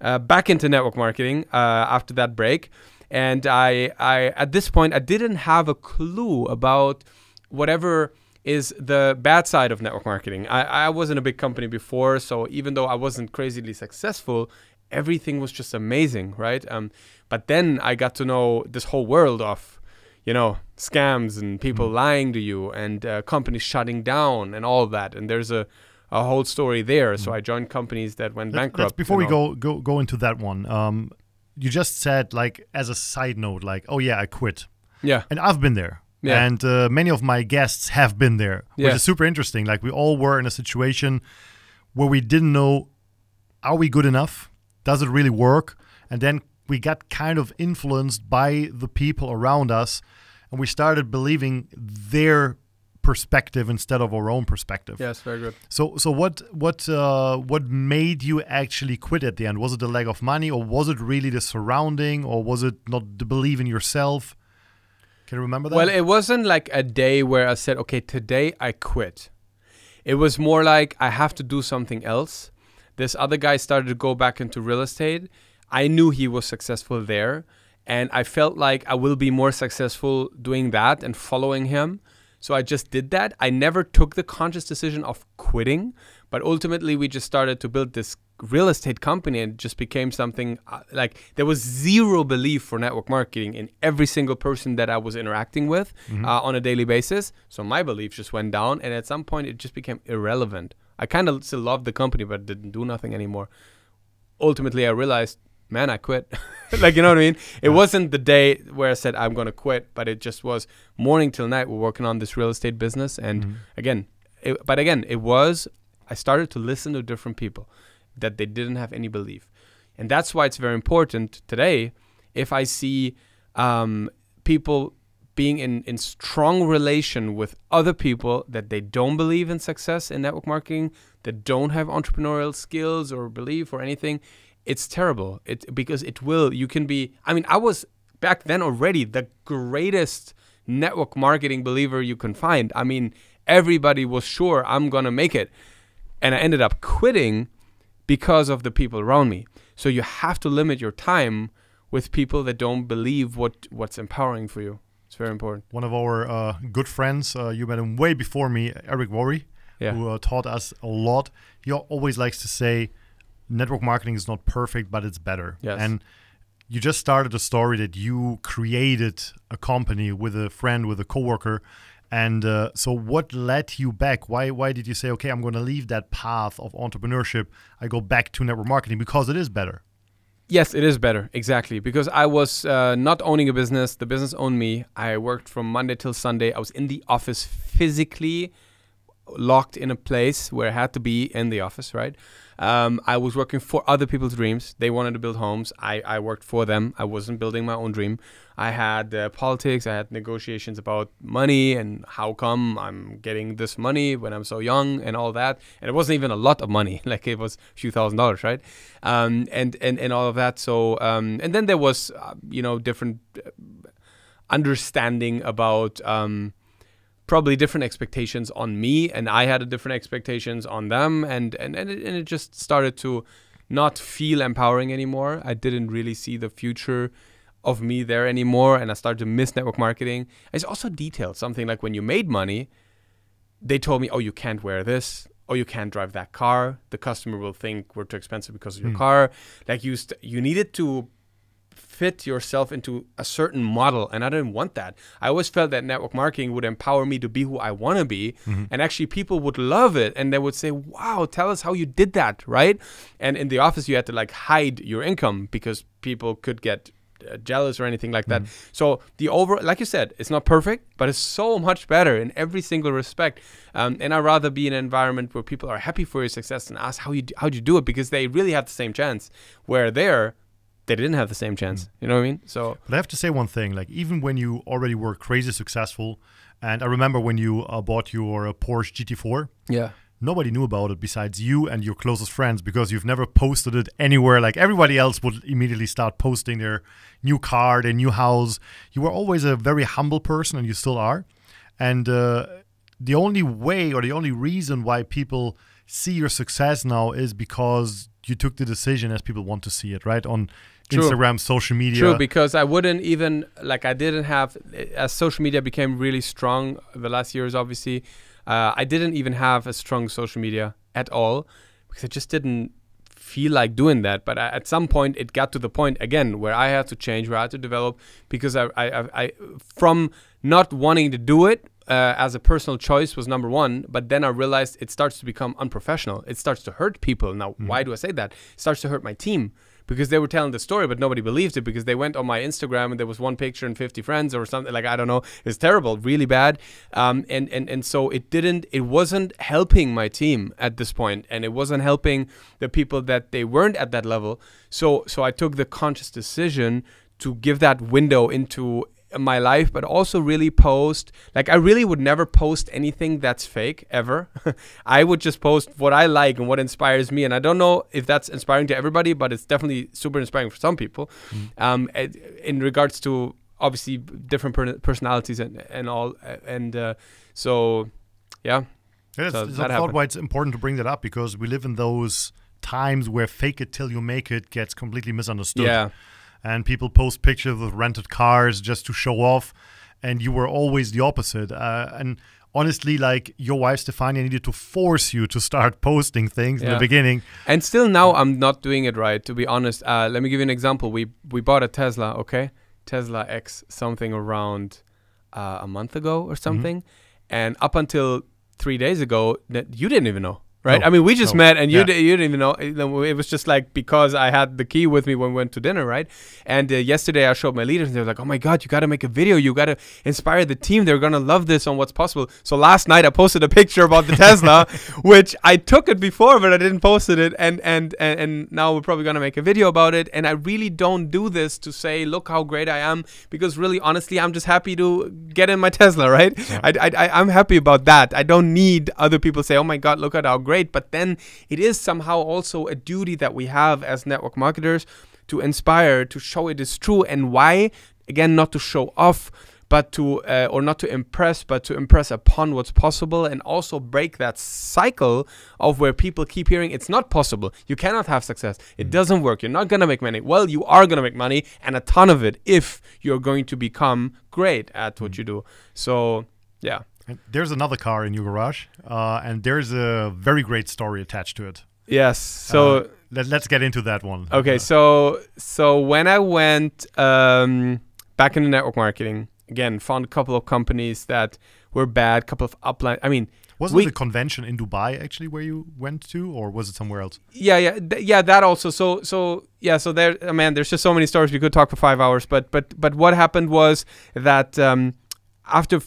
back into network marketing after that break. And I at this point, I didn't have a clue about whatever is the bad side of network marketing. I was in a big company before, so even though I wasn't crazily successful, everything was just amazing, right? But then I got to know this whole world of, scams and people lying to you and companies shutting down and all of that. And there's a whole story there. So I joined companies that went bankrupt. Before we go into that one, you just said, like, as a side note, like, oh yeah, I quit. Yeah. And I've been there. Yeah. And many of my guests have been there, which is super interesting. Like, we all were in a situation where we didn't know, are we good enough? Does it really work? And then we got kind of influenced by the people around us, and we started believing their perspective instead of our own perspective. Yes, very good. So what made you actually quit at the end? Was it the lack of money, or was it really the surrounding, or was it not the belief in yourself? Can you remember that? Well, it wasn't like a day where I said, okay, today I quit. It was more like I have to do something else. This other guy started to go back into real estate. I knew he was successful there, and I felt like I will be more successful doing that and following him. So I just did that. I never took the conscious decision of quitting, but ultimately we just started to build this real estate company, and it just became something like there was zero belief for network marketing in every single person that I was interacting with on a daily basis. So my belief just went down, and at some point it just became irrelevant. I kind of still loved the company, but didn't do nothing anymore. Ultimately, I realized, man, I quit. Like, you know what I mean? It wasn't the day where I said I'm going to quit, but it just was morning till night. We're working on this real estate business. And I started to listen to different people that they didn't have any belief. And that's why it's very important today, if I see people being in strong relation with other people that they don't believe in success in network marketing, that don't have entrepreneurial skills or belief or anything, it's terrible. Because you can be, I was back then already the greatest network marketing believer you can find. Everybody was sure I'm going to make it. And I ended up quitting because of the people around me. So you have to limit your time with people that don't believe what's empowering for you. It's very important. One of our good friends, you met him way before me, Eric Worry, who taught us a lot. He always likes to say, network marketing is not perfect, but it's better. Yes. And you just started a story that you created a company with a friend, with a coworker. And so what led you back? Why did you say, okay, I'm going to leave that path of entrepreneurship. I go back to network marketing because it is better. Yes, it is better. Exactly. Because I was not owning a business. The business owned me. I worked from Monday till Sunday. I was in the office physically, locked in a place where I had to be in the office, right? I was working for other people's dreams. They wanted to build homes. I worked for them. I wasn't building my own dream. I had politics. I had negotiations about money and how come I'm getting this money when I'm so young and all that. And it wasn't even a lot of money. Like, it was a few $1,000s, right? And all of that. So, and then there was, different understanding about probably different expectations on me, and I had different expectations on them, and it just started to not feel empowering anymore. I didn't really see the future of me there anymore, and I started to miss network marketing. It's also detailed, something like when you made money, they told me, oh, you can't wear this, oh, you can't drive that car, the customer will think we're too expensive because of your car. Like, you needed to fit yourself into a certain model, and I didn't want that. I always felt that network marketing would empower me to be who I want to be, and actually people would love it, and they would say, wow, tell us how you did that, right? And in the office you had to like hide your income because people could get jealous or anything like that. So like you said, it's not perfect, but it's so much better in every single respect. And I'd rather be in an environment where people are happy for your success and ask how'd you do it, because they really have the same chance, where they didn't have the same chance. You know what I mean? So, but I have to say one thing, like, even when you already were crazy successful, and I remember when you bought your Porsche GT4, nobody knew about it besides you and your closest friends, because you've never posted it anywhere. Like, everybody else would immediately start posting their new car, their new house. You were always a very humble person, and you still are. And the only way, or the only reason why people see your success now is because you took the decision as people want to see it, right? On True. Instagram, social media. True, because I wouldn't even, like, I didn't have, as social media became really strong the last years, obviously, I didn't even have a strong social media at all, because I just didn't feel like doing that. But at some point, it got to the point, again, where I had to change, where I had to develop, because I from not wanting to do it, as a personal choice was number one, but then I realized it starts to become unprofessional. It starts to hurt people. Now, why do I say that? It starts to hurt my team, because they were telling the story, but nobody believed it, because they went on my Instagram and there was one picture and 50 friends or something, like, I don't know. It's terrible, really bad. And so it wasn't helping my team at this point, and it wasn't helping the people that they weren't at that level. So I took the conscious decision to give that window into my life, but also really post, like, I really would never post anything that's fake ever. I would just post what I like and what inspires me, and I don't know if that's inspiring to everybody, but it's definitely super inspiring for some people. In regards to obviously different personalities and all, and so yeah. Yes, so I thought why it's important to bring that up, because we live in those times where fake it till you make it gets completely misunderstood. Yeah. And people post pictures of rented cars just to show off, and you were always the opposite. And honestly, like, your wife Stefania needed to force you to start posting things in the beginning. And still now I'm not doing it right, to be honest. Let me give you an example. We bought a Tesla, okay? Tesla X something around a month ago or something. And up until 3 days ago, you didn't even know. Right. No, I mean, we just met, and you didn't even know. It was just like because I had the key with me when we went to dinner, right? And yesterday I showed my leaders, and they were like, "Oh my God, you got to make a video. You got to inspire the team. They're gonna love this on what's possible." So last night I posted a picture about the Tesla, which I took it before, but I didn't post it. And now we're probably gonna make a video about it. And I really don't do this to say, "Look how great I am," because really, honestly, I'm just happy to get in my Tesla, right? Yeah. I'm happy about that. I don't need other people to say, "Oh my God, look at how great." But then it is somehow also a duty that we have as network marketers to inspire, to show it is true. And why? Again, not to show off, but to or not to impress, but to impress upon what's possible, and also break that cycle of where people keep hearing it's not possible. You cannot have success. It doesn't work. You're not gonna make money. Well, you are gonna make money, and a ton of it, if you're going to become great at what you do. So yeah. There's another car in your garage, and there's a very great story attached to it. Yes. So let's get into that one. Okay. So when I went back into network marketing, again, found a couple of companies that were bad, couple of upline. I mean, was it a convention in Dubai actually where you went to, or was it somewhere else? Yeah, that also. So there, man, there's just so many stories. We could talk for 5 hours, but what happened was that after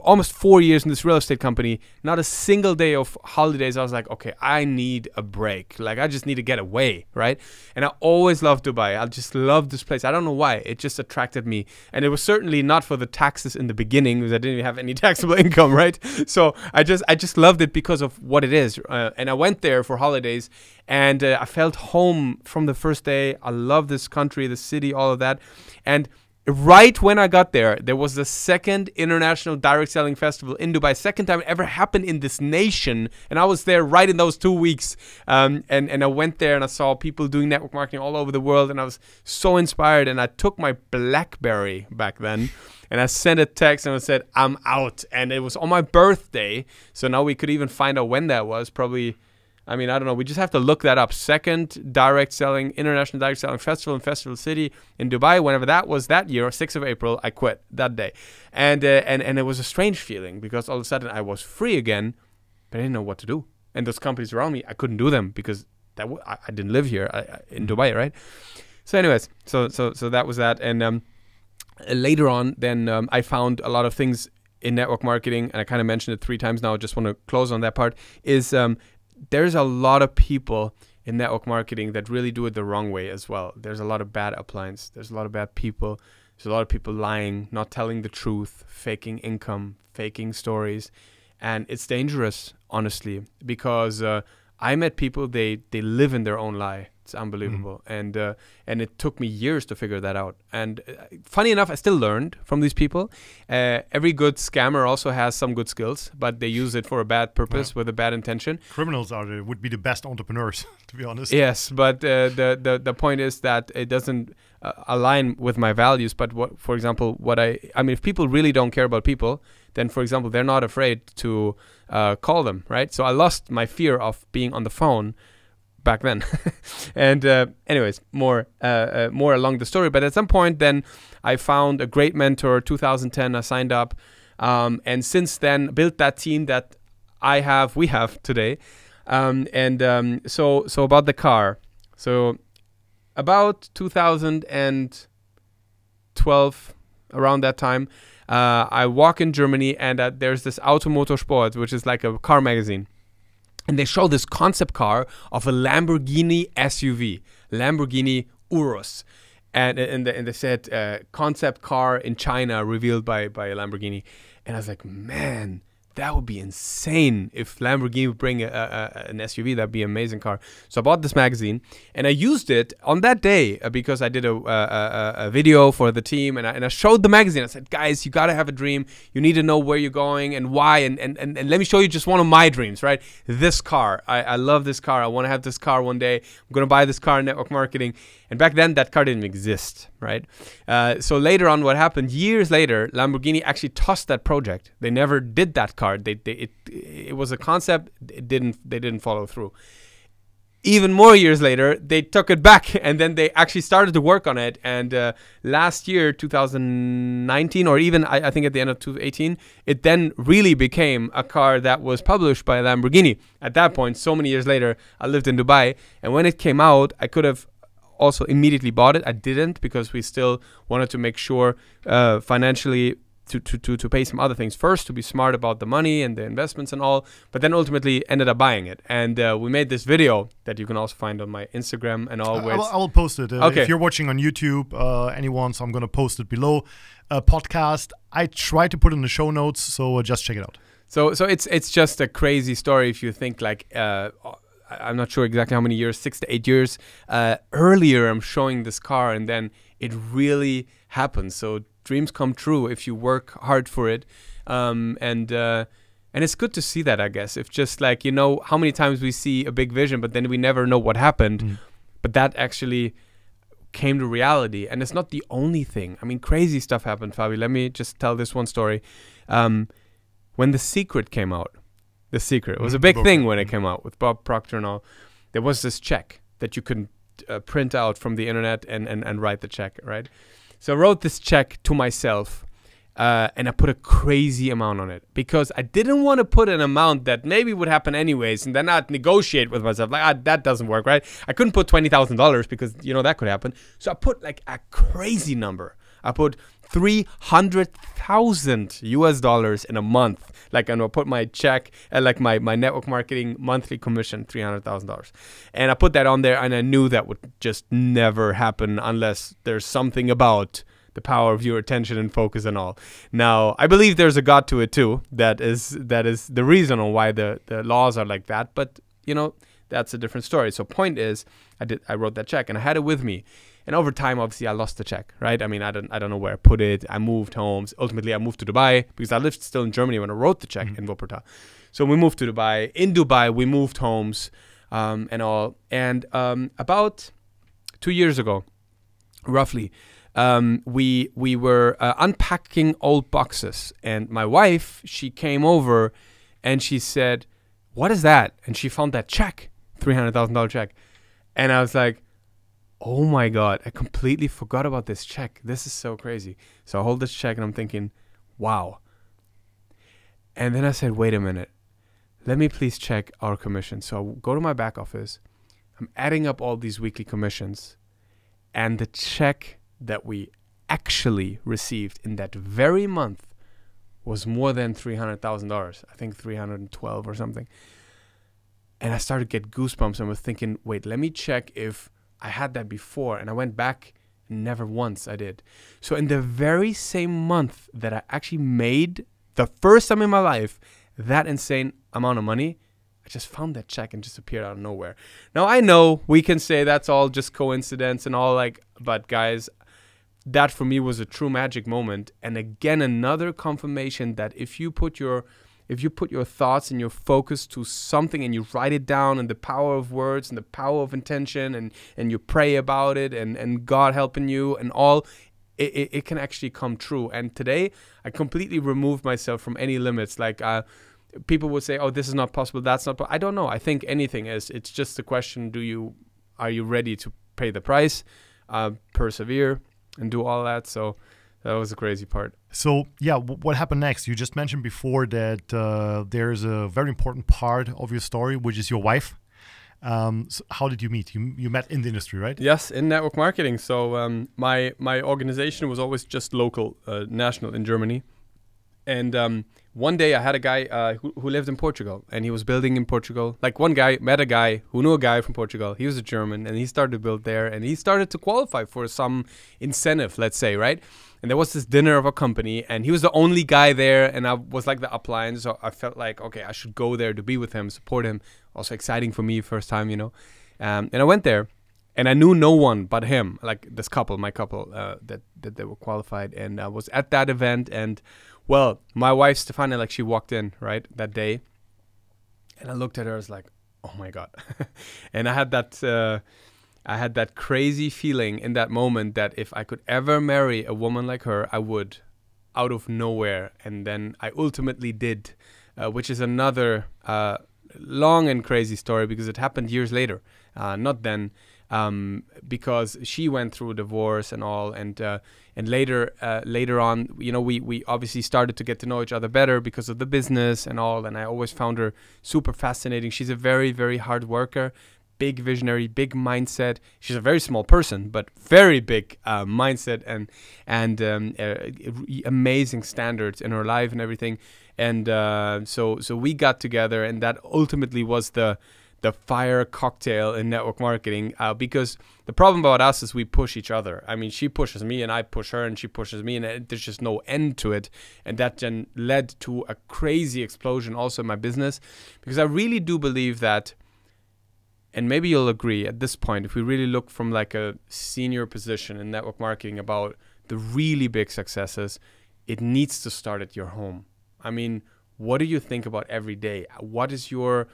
almost 4 years in this real estate company, not a single day of holidays, I was like, okay, I need a break. Like, I just need to get away, right? And I always loved Dubai. I just loved this place. I don't know why. It just attracted me. And it was certainly not for the taxes in the beginning, because I didn't even have any taxable income, right? So I just loved it because of what it is. And I went there for holidays, and I felt home from the first day. I love this country, the city, all of that. And right when I got there, there was the second International Direct Selling Festival in Dubai. Second time it ever happened in this nation. And I was there right in those 2 weeks. And I went there and I saw people doing network marketing all over the world. And I was so inspired. And I took my BlackBerry back then, and I sent a text and I said, I'm out. And it was on my birthday. So now we could even find out when that was. Probably, I mean, I don't know. We just have to look that up. Second International Direct Selling Festival in Festival City in Dubai. Whenever that was that year, 6th of April, I quit that day. And it was a strange feeling, because all of a sudden I was free again, but I didn't know what to do. And those companies around me, I couldn't do them because I didn't live here in Dubai, right? So anyways, so that was that. And later on, then I found a lot of things in network marketing, and I kind of mentioned it 3 times now. I just want to close on that part, is there's a lot of people in network marketing that really do it the wrong way as well. There's a lot of bad uplines. There's a lot of bad people. There's a lot of people lying, not telling the truth, faking income, faking stories. And it's dangerous, honestly, because I met people, they live in their own lie. It's unbelievable. And it took me years to figure that out. And funny enough, I still learned from these people. Every good scammer also has some good skills, but they use it for a bad purpose with a bad intention. Criminals would be the best entrepreneurs, to be honest. Yes, but the point is that it doesn't align with my values. But for example, I mean, if people really don't care about people, then, for example, they're not afraid to call them, right? So I lost my fear of being on the phone back then. And anyways, more along the story. But at some point then I found a great mentor. 2010 I signed up, and since then built that team that we have today. So about the car. So about 2012, around that time, I walk in Germany, and there's this Automotorsport, which is like a car magazine. And they show this concept car of a Lamborghini SUV, Lamborghini Urus. And they said concept car in China revealed by a Lamborghini. And I was like, man, that would be insane if Lamborghini would bring an SUV. That'd be an amazing car. So I bought this magazine, and I used it on that day because I did a video for the team, and I showed the magazine. I said, guys, you got to have a dream. You need to know where you're going and why. And let me show you just one of my dreams, right? This car. I love this car. I want to have this car one day. I'm going to buy this car in network marketing. And back then, that car didn't exist, right? So later on, what happened, years later, Lamborghini actually tossed that project. They never did that car. It was a concept. They didn't follow through. Even more years later, they took it back, and then they actually started to work on it. And last year, 2019, or even I think at the end of 2018, it then really became a car that was published by Lamborghini. At that point, so many years later, I lived in Dubai, and when it came out, I could have also immediately bought it. I didn't, because we still wanted to make sure financially to pay some other things first, to be smart about the money and the investments and all, but then ultimately ended up buying it. And we made this video that you can also find on my Instagram and all. I will post it. Okay. If you're watching on YouTube, anyone, so I'm going to post it below. Podcast, I try to put in the show notes, so just check it out. So it's just a crazy story if you think like... I'm not sure exactly how many years, 6 to 8 years earlier, I'm showing this car, and then it really happens. So dreams come true if you work hard for it. And it's good to see that, I guess. If just like, you know, how many times we see a big vision, but then we never know what happened. But that actually came to reality. And it's not the only thing. I mean, crazy stuff happened, Fabi. Let me just tell this one story. When The Secret came out, The Secret. It was a big thing when it came out with Bob Proctor and all. There was this check that you could print out from the internet and write the check, right? So I wrote this check to myself, and I put a crazy amount on it because I didn't want to put an amount that maybe would happen anyways, and then I'd negotiate with myself like, that doesn't work, right? I couldn't put $20,000 because, you know, that could happen. So I put like a crazy number. I put $300,000 in a month. Like, and I'll put my check, like my network marketing monthly commission, $300,000. And I put that on there, and I knew that would just never happen unless there's something about the power of your attention and focus and all. Now, I believe there's a God to it too. That is the reason on why the laws are like that. But, you know, that's a different story. So point is, I wrote that check, and I had it with me. And over time, obviously, I lost the check, right? I mean, I don't know where I put it. I moved homes. Ultimately, I moved to Dubai because I lived still in Germany when I wrote the check in Wuppertal. So we moved to Dubai. In Dubai, we moved homes and all. And about 2 years ago, roughly, we were unpacking old boxes. And my wife, she came over and she said, "What is that?" And she found that check, $300,000 check. And I was like, oh my God, I completely forgot about this check. This is so crazy. So I hold this check and I'm thinking, wow. And then I said, wait a minute. Let me please check our commission. So I go to my back office. I'm adding up all these weekly commissions. And the check that we actually received in that very month was more than $300,000. I think 312 or something. And I started to get goosebumps and was thinking, wait, let me check if I had that before. And I went back, and never once I did. So in the very same month that I actually made, the first time in my life, that insane amount of money, I just found that check and just appeared out of nowhere. Now I know we can say that's all just coincidence and all, like, but guys, that for me was a true magic moment. And again, another confirmation that if you put your thoughts and your focus to something and you write it down, and the power of words and the power of intention, and you pray about it, and God helping you and all, it can actually come true. And today I completely removed myself from any limits. Like people would say, oh, this is not possible, that's not I don't know. I think anything is. It's just a question, are you ready to pay the price, persevere, and do all that. So that was the crazy part. So yeah, what happened next? You just mentioned before that there's a very important part of your story, which is your wife. So how did you meet? You met in the industry, right? Yes, in network marketing. So my organization was always just local, national in Germany. And one day I had a guy who lived in Portugal, and he was building in Portugal. Like, one guy met a guy who knew a guy from Portugal. He was a German, and he started to build there, and he started to qualify for some incentive, let's say, right? And there was this dinner of a company, and he was the only guy there, and I was like the upline, so I felt like, okay, I should go there to be with him, support him. Also exciting for me, first time, you know. And I went there, and I knew no one but him, like this couple, my couple, that they were qualified. And I was at that event, and well, my wife, Stefania, like, she walked in, right, that day. And I looked at her, I was like, oh my God. And I had that crazy feeling in that moment that if I could ever marry a woman like her, I would, out of nowhere. And then I ultimately did, which is another long and crazy story, because it happened years later, not then. Because she went through a divorce and all, and later on, you know, we obviously started to get to know each other better because of the business and all, and I always found her super fascinating. She's a very, very hard worker, big visionary, big mindset. She's a very small person, but very big mindset, and amazing standards in her life and everything. And so we got together, and that ultimately was the fire cocktail in network marketing, because the problem about us is we push each other. I mean, she pushes me and I push her, and she pushes me, and there's just no end to it. And that then led to a crazy explosion also in my business, because I really do believe that, and maybe you'll agree at this point, if we really look from like a senior position in network marketing about the really big successes, it needs to start at your home. I mean, what do you think about every day? What is your...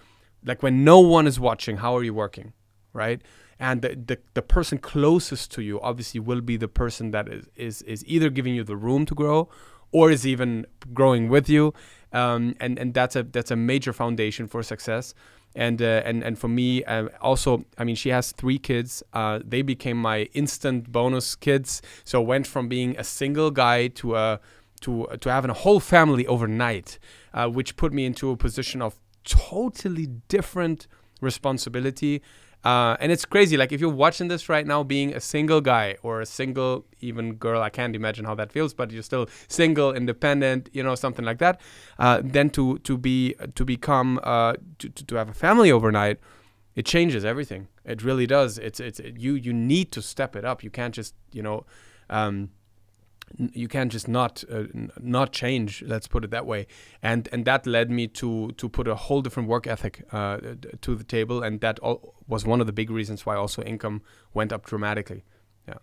Like, when no one is watching, how are you working, right? And the person closest to you obviously will be the person that is either giving you the room to grow, or is even growing with you. And that's a major foundation for success. And for me, also, I mean, she has 3 kids. They became my instant bonus kids. So went from being a single guy to having a whole family overnight, which put me into a position of totally different responsibility. And it's crazy. Like, if you're watching this right now, being a single guy or a single even girl, I can't imagine how that feels, but you're still single, independent, you know, something like that. Then to have a family overnight, it changes everything. It really does. You need to step it up. You can't just, you know, you can't just not change, let's put it that way. And that led me to put a whole different work ethic to the table, and that was one of the big reasons why also income went up dramatically. Yeah.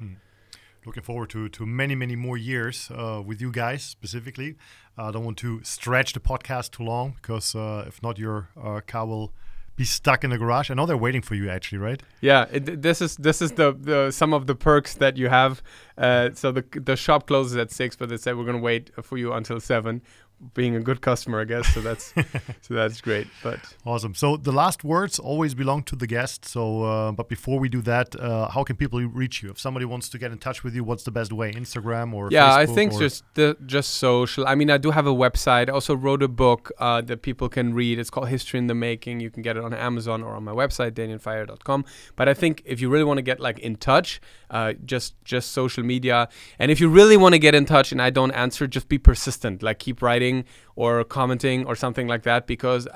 Looking forward to many more years with you guys specifically. I don't want to stretch the podcast too long, because if not, your car will be stuck in the garage. I know they're waiting for you, actually, right? Yeah, this is the some of the perks that you have. So the shop closes at 6, but they said we're gonna wait for you until 7. Being a good customer, I guess. So that's great. But awesome. So the last words always belong to the guest. So, but before we do that, how can people reach you? If somebody wants to get in touch with you, what's the best way? Instagram or yeah, Facebook? I think just social. I mean, I do have a website. I also wrote a book that people can read. It's called History in the Making. You can get it on Amazon or on my website, danienfeier.com. But I think if you really want to get like in touch, just social media. And if you really want to get in touch and I don't answer, just be persistent. Like, keep writing or commenting or something like that, because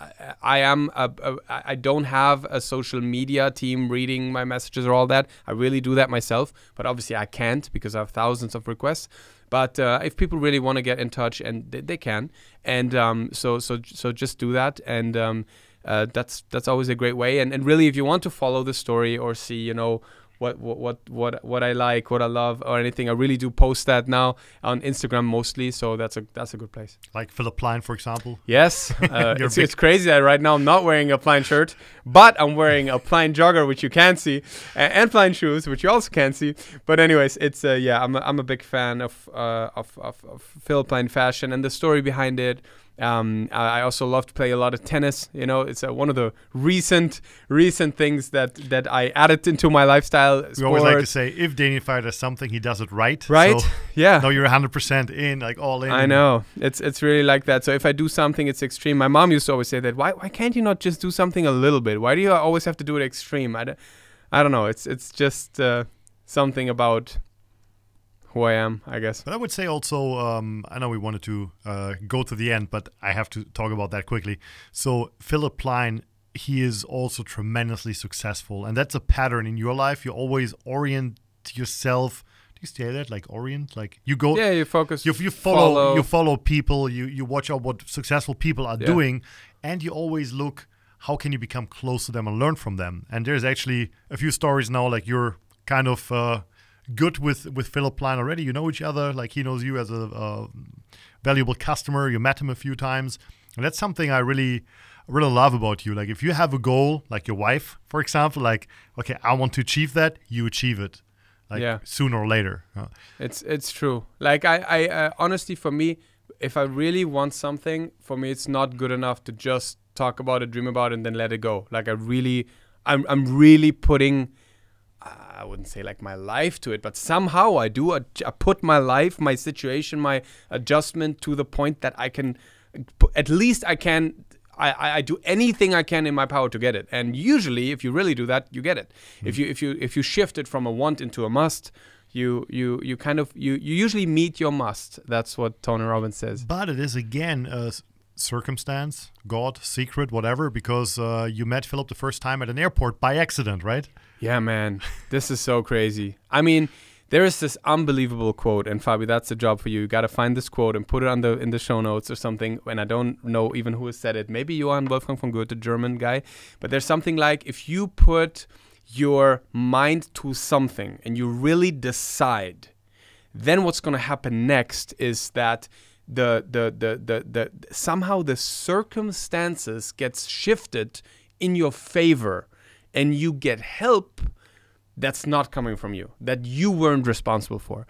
I don't have a social media team reading my messages or all that. I really do that myself, but obviously I can't because I have thousands of requests. But if people really want to get in touch, and they can, and so just do that. And that's always a great way. And really, if you want to follow the story or see, you know, what I like, what I love, or anything, I really do post that now on Instagram mostly. So that's a good place. Like Philip Plein, for example. Yes, it's crazy that right now I'm not wearing a Plein shirt, but I'm wearing a Plein jogger, which you can't see, and Plein shoes, which you also can't see. But anyways, it's I'm a big fan of Philip Plein fashion and the story behind it. I also love to play a lot of tennis. You know, it's one of the recent things that I added into my lifestyle. We always like to say, if Danien Feier does something, he does it right. Right? So yeah. No, you're 100% in, like all in. I know. It's really like that. So if I do something, it's extreme. My mom used to always say that. Why can't you not just do something a little bit? Why do you always have to do it extreme? I don't know. It's just something about who I am, I guess. But I would say also, I know we wanted to go to the end, but I have to talk about that quickly. So Philip Plein, he is also tremendously successful, and that's a pattern in your life. You always orient yourself. Do you say that? Like orient? Like you go. Yeah, you focus. You follow people. You watch out what successful people are doing, and you always look how can you become close to them and learn from them. And there's actually a few stories now. Like you're kind of good with Philip Plein already. You know each other. Like he knows you as a valuable customer. You met him a few times, and that's something I really love about you. Like if you have a goal, like your wife, for example, like okay, I want to achieve that, you achieve it, like sooner or later. It's true. Like I honestly, for me, if I really want something, for me, it's not good enough to just talk about it, dream about it, and then let it go. Like I'm really putting, I wouldn't say like my life to it, but somehow I do. I put my life, my situation, my adjustment to the point that I can, at least I can, I do anything I can in my power to get it. And usually, if you really do that, you get it. Mm-hmm. If you shift it from a want into a must, you usually meet your must. That's what Tony Robbins says. But it is again a circumstance, God, secret, whatever, because you met Philip the first time at an airport by accident, right? Yeah, man. This is so crazy. I mean, there is this unbelievable quote, and Fabi, that's the job for you. You got to find this quote and put it in the show notes or something. And I don't know even who has said it. Maybe Johann Wolfgang von Goethe, German guy. But there's something like, if you put your mind to something and you really decide, then what's going to happen next is that the somehow the circumstances gets shifted in your favor, and you get help that's not coming from you, that you weren't responsible for.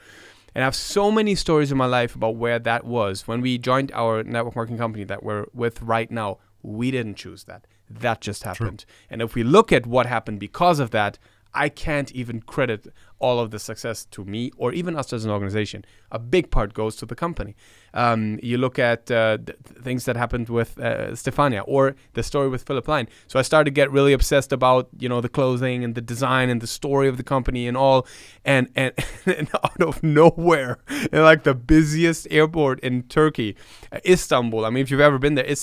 And I have so many stories in my life about where that was. When we joined our network marketing company that we're with right now, we didn't choose that. That just happened. True. And if we look at what happened because of that, I can't even credit all of the success to me or even us as an organization. A big part goes to the company. You look at things that happened with Stefania or the story with Philip Plein. So I started to get really obsessed about, the clothing and the design and the story of the company and all. And out of nowhere, in like the busiest airport in Turkey, Istanbul. I mean, if you've ever been there,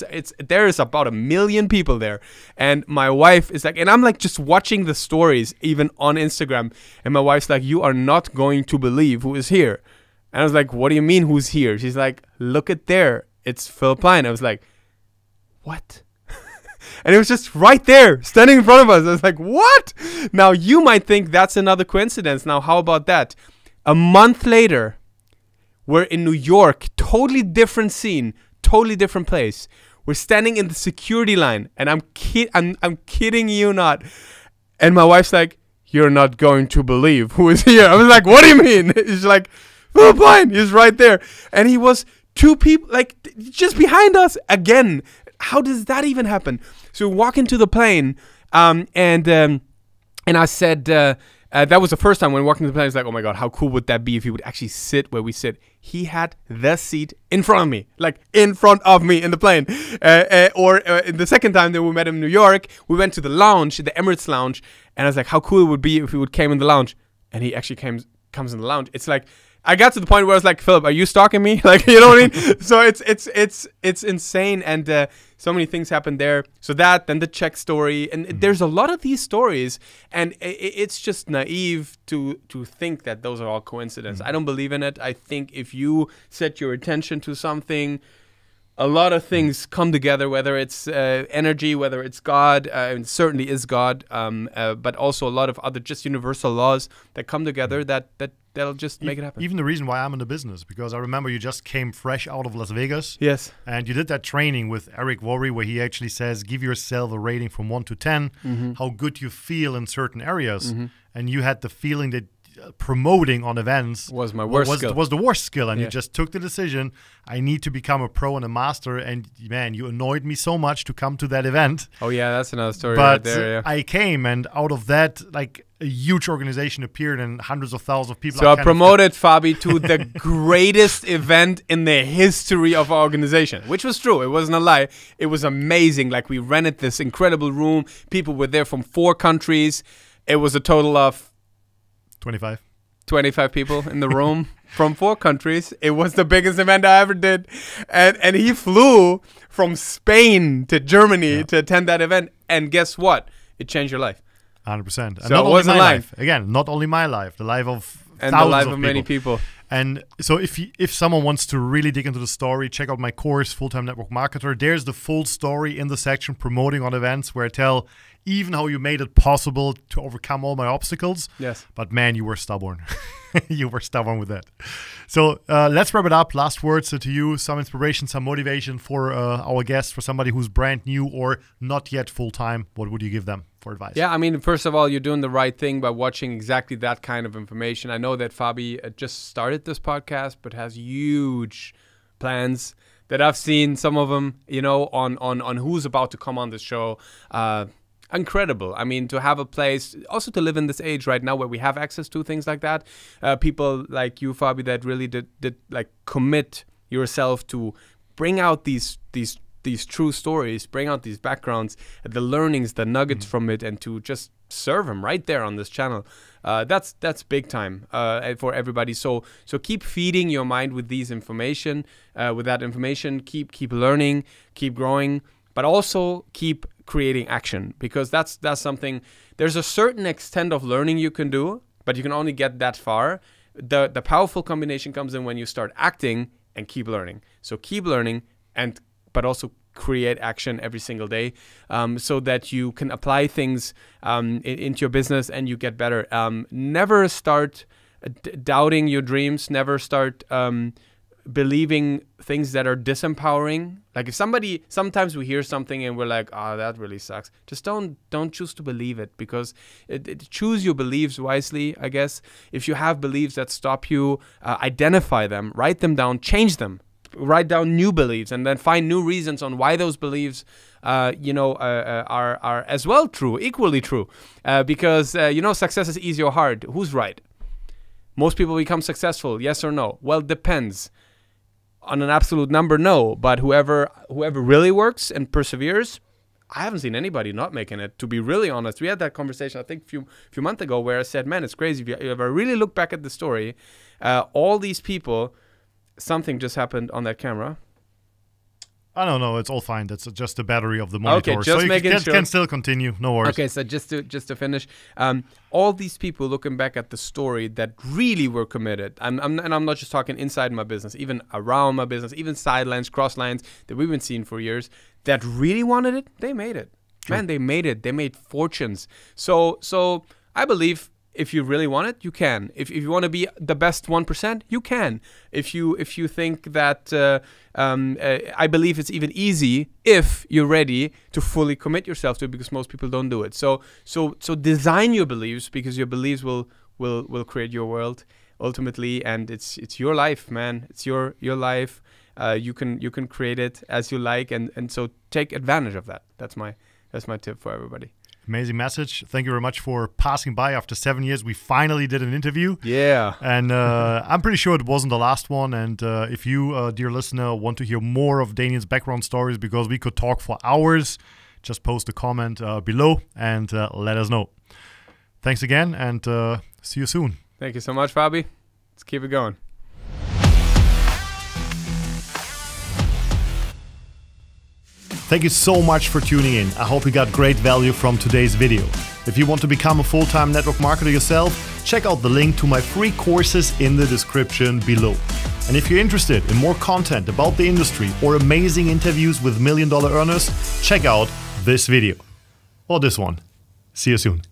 there is about 1 million people there. And my wife is like, and I'm like just watching the stories even on Instagram. And my wife's like, you are not going to believe who is here. And I was like, what do you mean who's here? She's like, look at there. It's Philip Plein. I was like, what? And it was just right there, standing in front of us. I was like, what? Now, you might think that's another coincidence. Now, how about that? A month later, we're in New York, totally different scene, totally different place. We're standing in the security line, and I'm kidding you not. And my wife's like, you're not going to believe who is here. I was like, what do you mean? She's like, Philip Plein, he's right there. And he was 2 people, like, just behind us again. How does that even happen? So we walk into the plane, and I said, that was the first time when we walked into the plane, I was like, oh my God, how cool would that be if he would actually sit where we sit? He had the seat in front of me, like in front of me in the plane. Or the second time that we met him in New York, we went to the lounge, the Emirates lounge, and I was like, how cool it would be if he would came in the lounge. And he actually comes in the lounge. It's like, I got to the point where I was like, Philip, are you stalking me? Like, you know what I mean? So it's insane. And so many things happened there. So that, then the Czech story. And there's a lot of these stories. And it's just naive to think that those are all coincidence. I don't believe in it. I think if you set your attention to something, a lot of things come together, whether it's energy, whether it's God, and certainly is God, but also a lot of other just universal laws that come together that'll just make it happen. Even the reason why I'm in the business, because I remember you just came fresh out of Las Vegas. Yes. And you did that training with Eric Worre where he actually says, give yourself a rating from 1 to 10, how good you feel in certain areas. And you had the feeling that promoting on events was my worst skill. Was the worst skill, and you just took the decision, I need to become a pro and a master, and man, you annoyed me so much to come to that event. Oh yeah, that's another story right there. I came, and out of that, like, a huge organization appeared and hundreds of thousands of people. So I promoted Fabi to the greatest event in the history of our organization, which was true. It wasn't a lie. It was amazing. Like, we rented this incredible room. People were there from 4 countries. It was a total of 25 people in the room from 4 countries. It was the biggest event I ever did. And he flew from Spain to Germany to attend that event. And guess what? It changed your life. 100%. And so not it wasn't only my lying. life. Again, not only my life, the life of and thousands the life of people. many people. And so if someone wants to really dig into the story, check out my course, Full-Time Network Marketer. There's the full story in the section promoting on events where I tell even how you made it possible to overcome all my obstacles. Yes. But man, you were stubborn. You were stubborn with that. So let's wrap it up. Last words to you, some inspiration, some motivation for our guests, for somebody who's brand new or not yet full-time. What would you give them for advice? Yeah, I mean, first of all, you're doing the right thing by watching exactly that kind of information. I know that Fabi just started this podcast, but has huge plans that I've seen some of them, you know, on who's about to come on the show. Incredible. I mean, to have a place, also to live in this age right now where we have access to things like that. People like you, Fabi, that really did like commit yourself to bring out these true stories, bring out these backgrounds, the learnings, the nuggets from it, and to just serve them right there on this channel. That's big time for everybody. So keep feeding your mind with these information, with that information. Keep learning, keep growing, but also keep creating action, because that's something. There's a certain extent of learning you can do, but you can only get that far. The powerful combination comes in when you start acting and keep learning. So keep learning, but also create action every single day, so that you can apply things into your business and you get better. Never start doubting your dreams. Never start believing things that are disempowering. Like if sometimes we hear something and we're like, oh, that really sucks. Just don't choose to believe it, because choose your beliefs wisely, I guess. If you have beliefs that stop you, identify them, write them down, change them. Write down new beliefs, and then find new reasons on why those beliefs, are as well true, equally true. Because, success is easy or hard. Who's right? Most people become successful, yes or no? Well, it depends. On an absolute number, no. But whoever really works and perseveres, I haven't seen anybody not making it, to be really honest. We had that conversation, I think, a few months ago, where I said, man, it's crazy. If I really look back at the story, all these people... Something just happened on that camera. I don't know. It's all fine. That's just the battery of the monitor. Okay, just making sure. Can still continue. No worries. Okay, so just to finish, all these people looking back at the story that really were committed. And I'm not just talking inside my business, even around my business, even sidelines, cross lines that we've been seeing for years. That really wanted it. They made it. Sure. Man, they made it. They made fortunes. So I believe. If you really want it, you can. If you want to be the best 1%, you can. If you think that, I believe it's even easy if you're ready to fully commit yourself to it, because most people don't do it. So design your beliefs, because your beliefs will create your world ultimately, and it's your life, man. It's your life. You can create it as you like, and so take advantage of that. That's my tip for everybody. Amazing message. Thank you very much for passing by. After 7 years, we finally did an interview. Yeah. And I'm pretty sure it wasn't the last one. And if you, dear listener, want to hear more of Danien's background stories, because we could talk for hours, just post a comment below and let us know. Thanks again, and see you soon. Thank you so much, Fabi. Let's keep it going. Thank you so much for tuning in. I hope you got great value from today's video. If you want to become a full-time network marketer yourself, check out the link to my free courses in the description below. And if you're interested in more content about the industry or amazing interviews with $1 million earners, check out this video or this one. See you soon.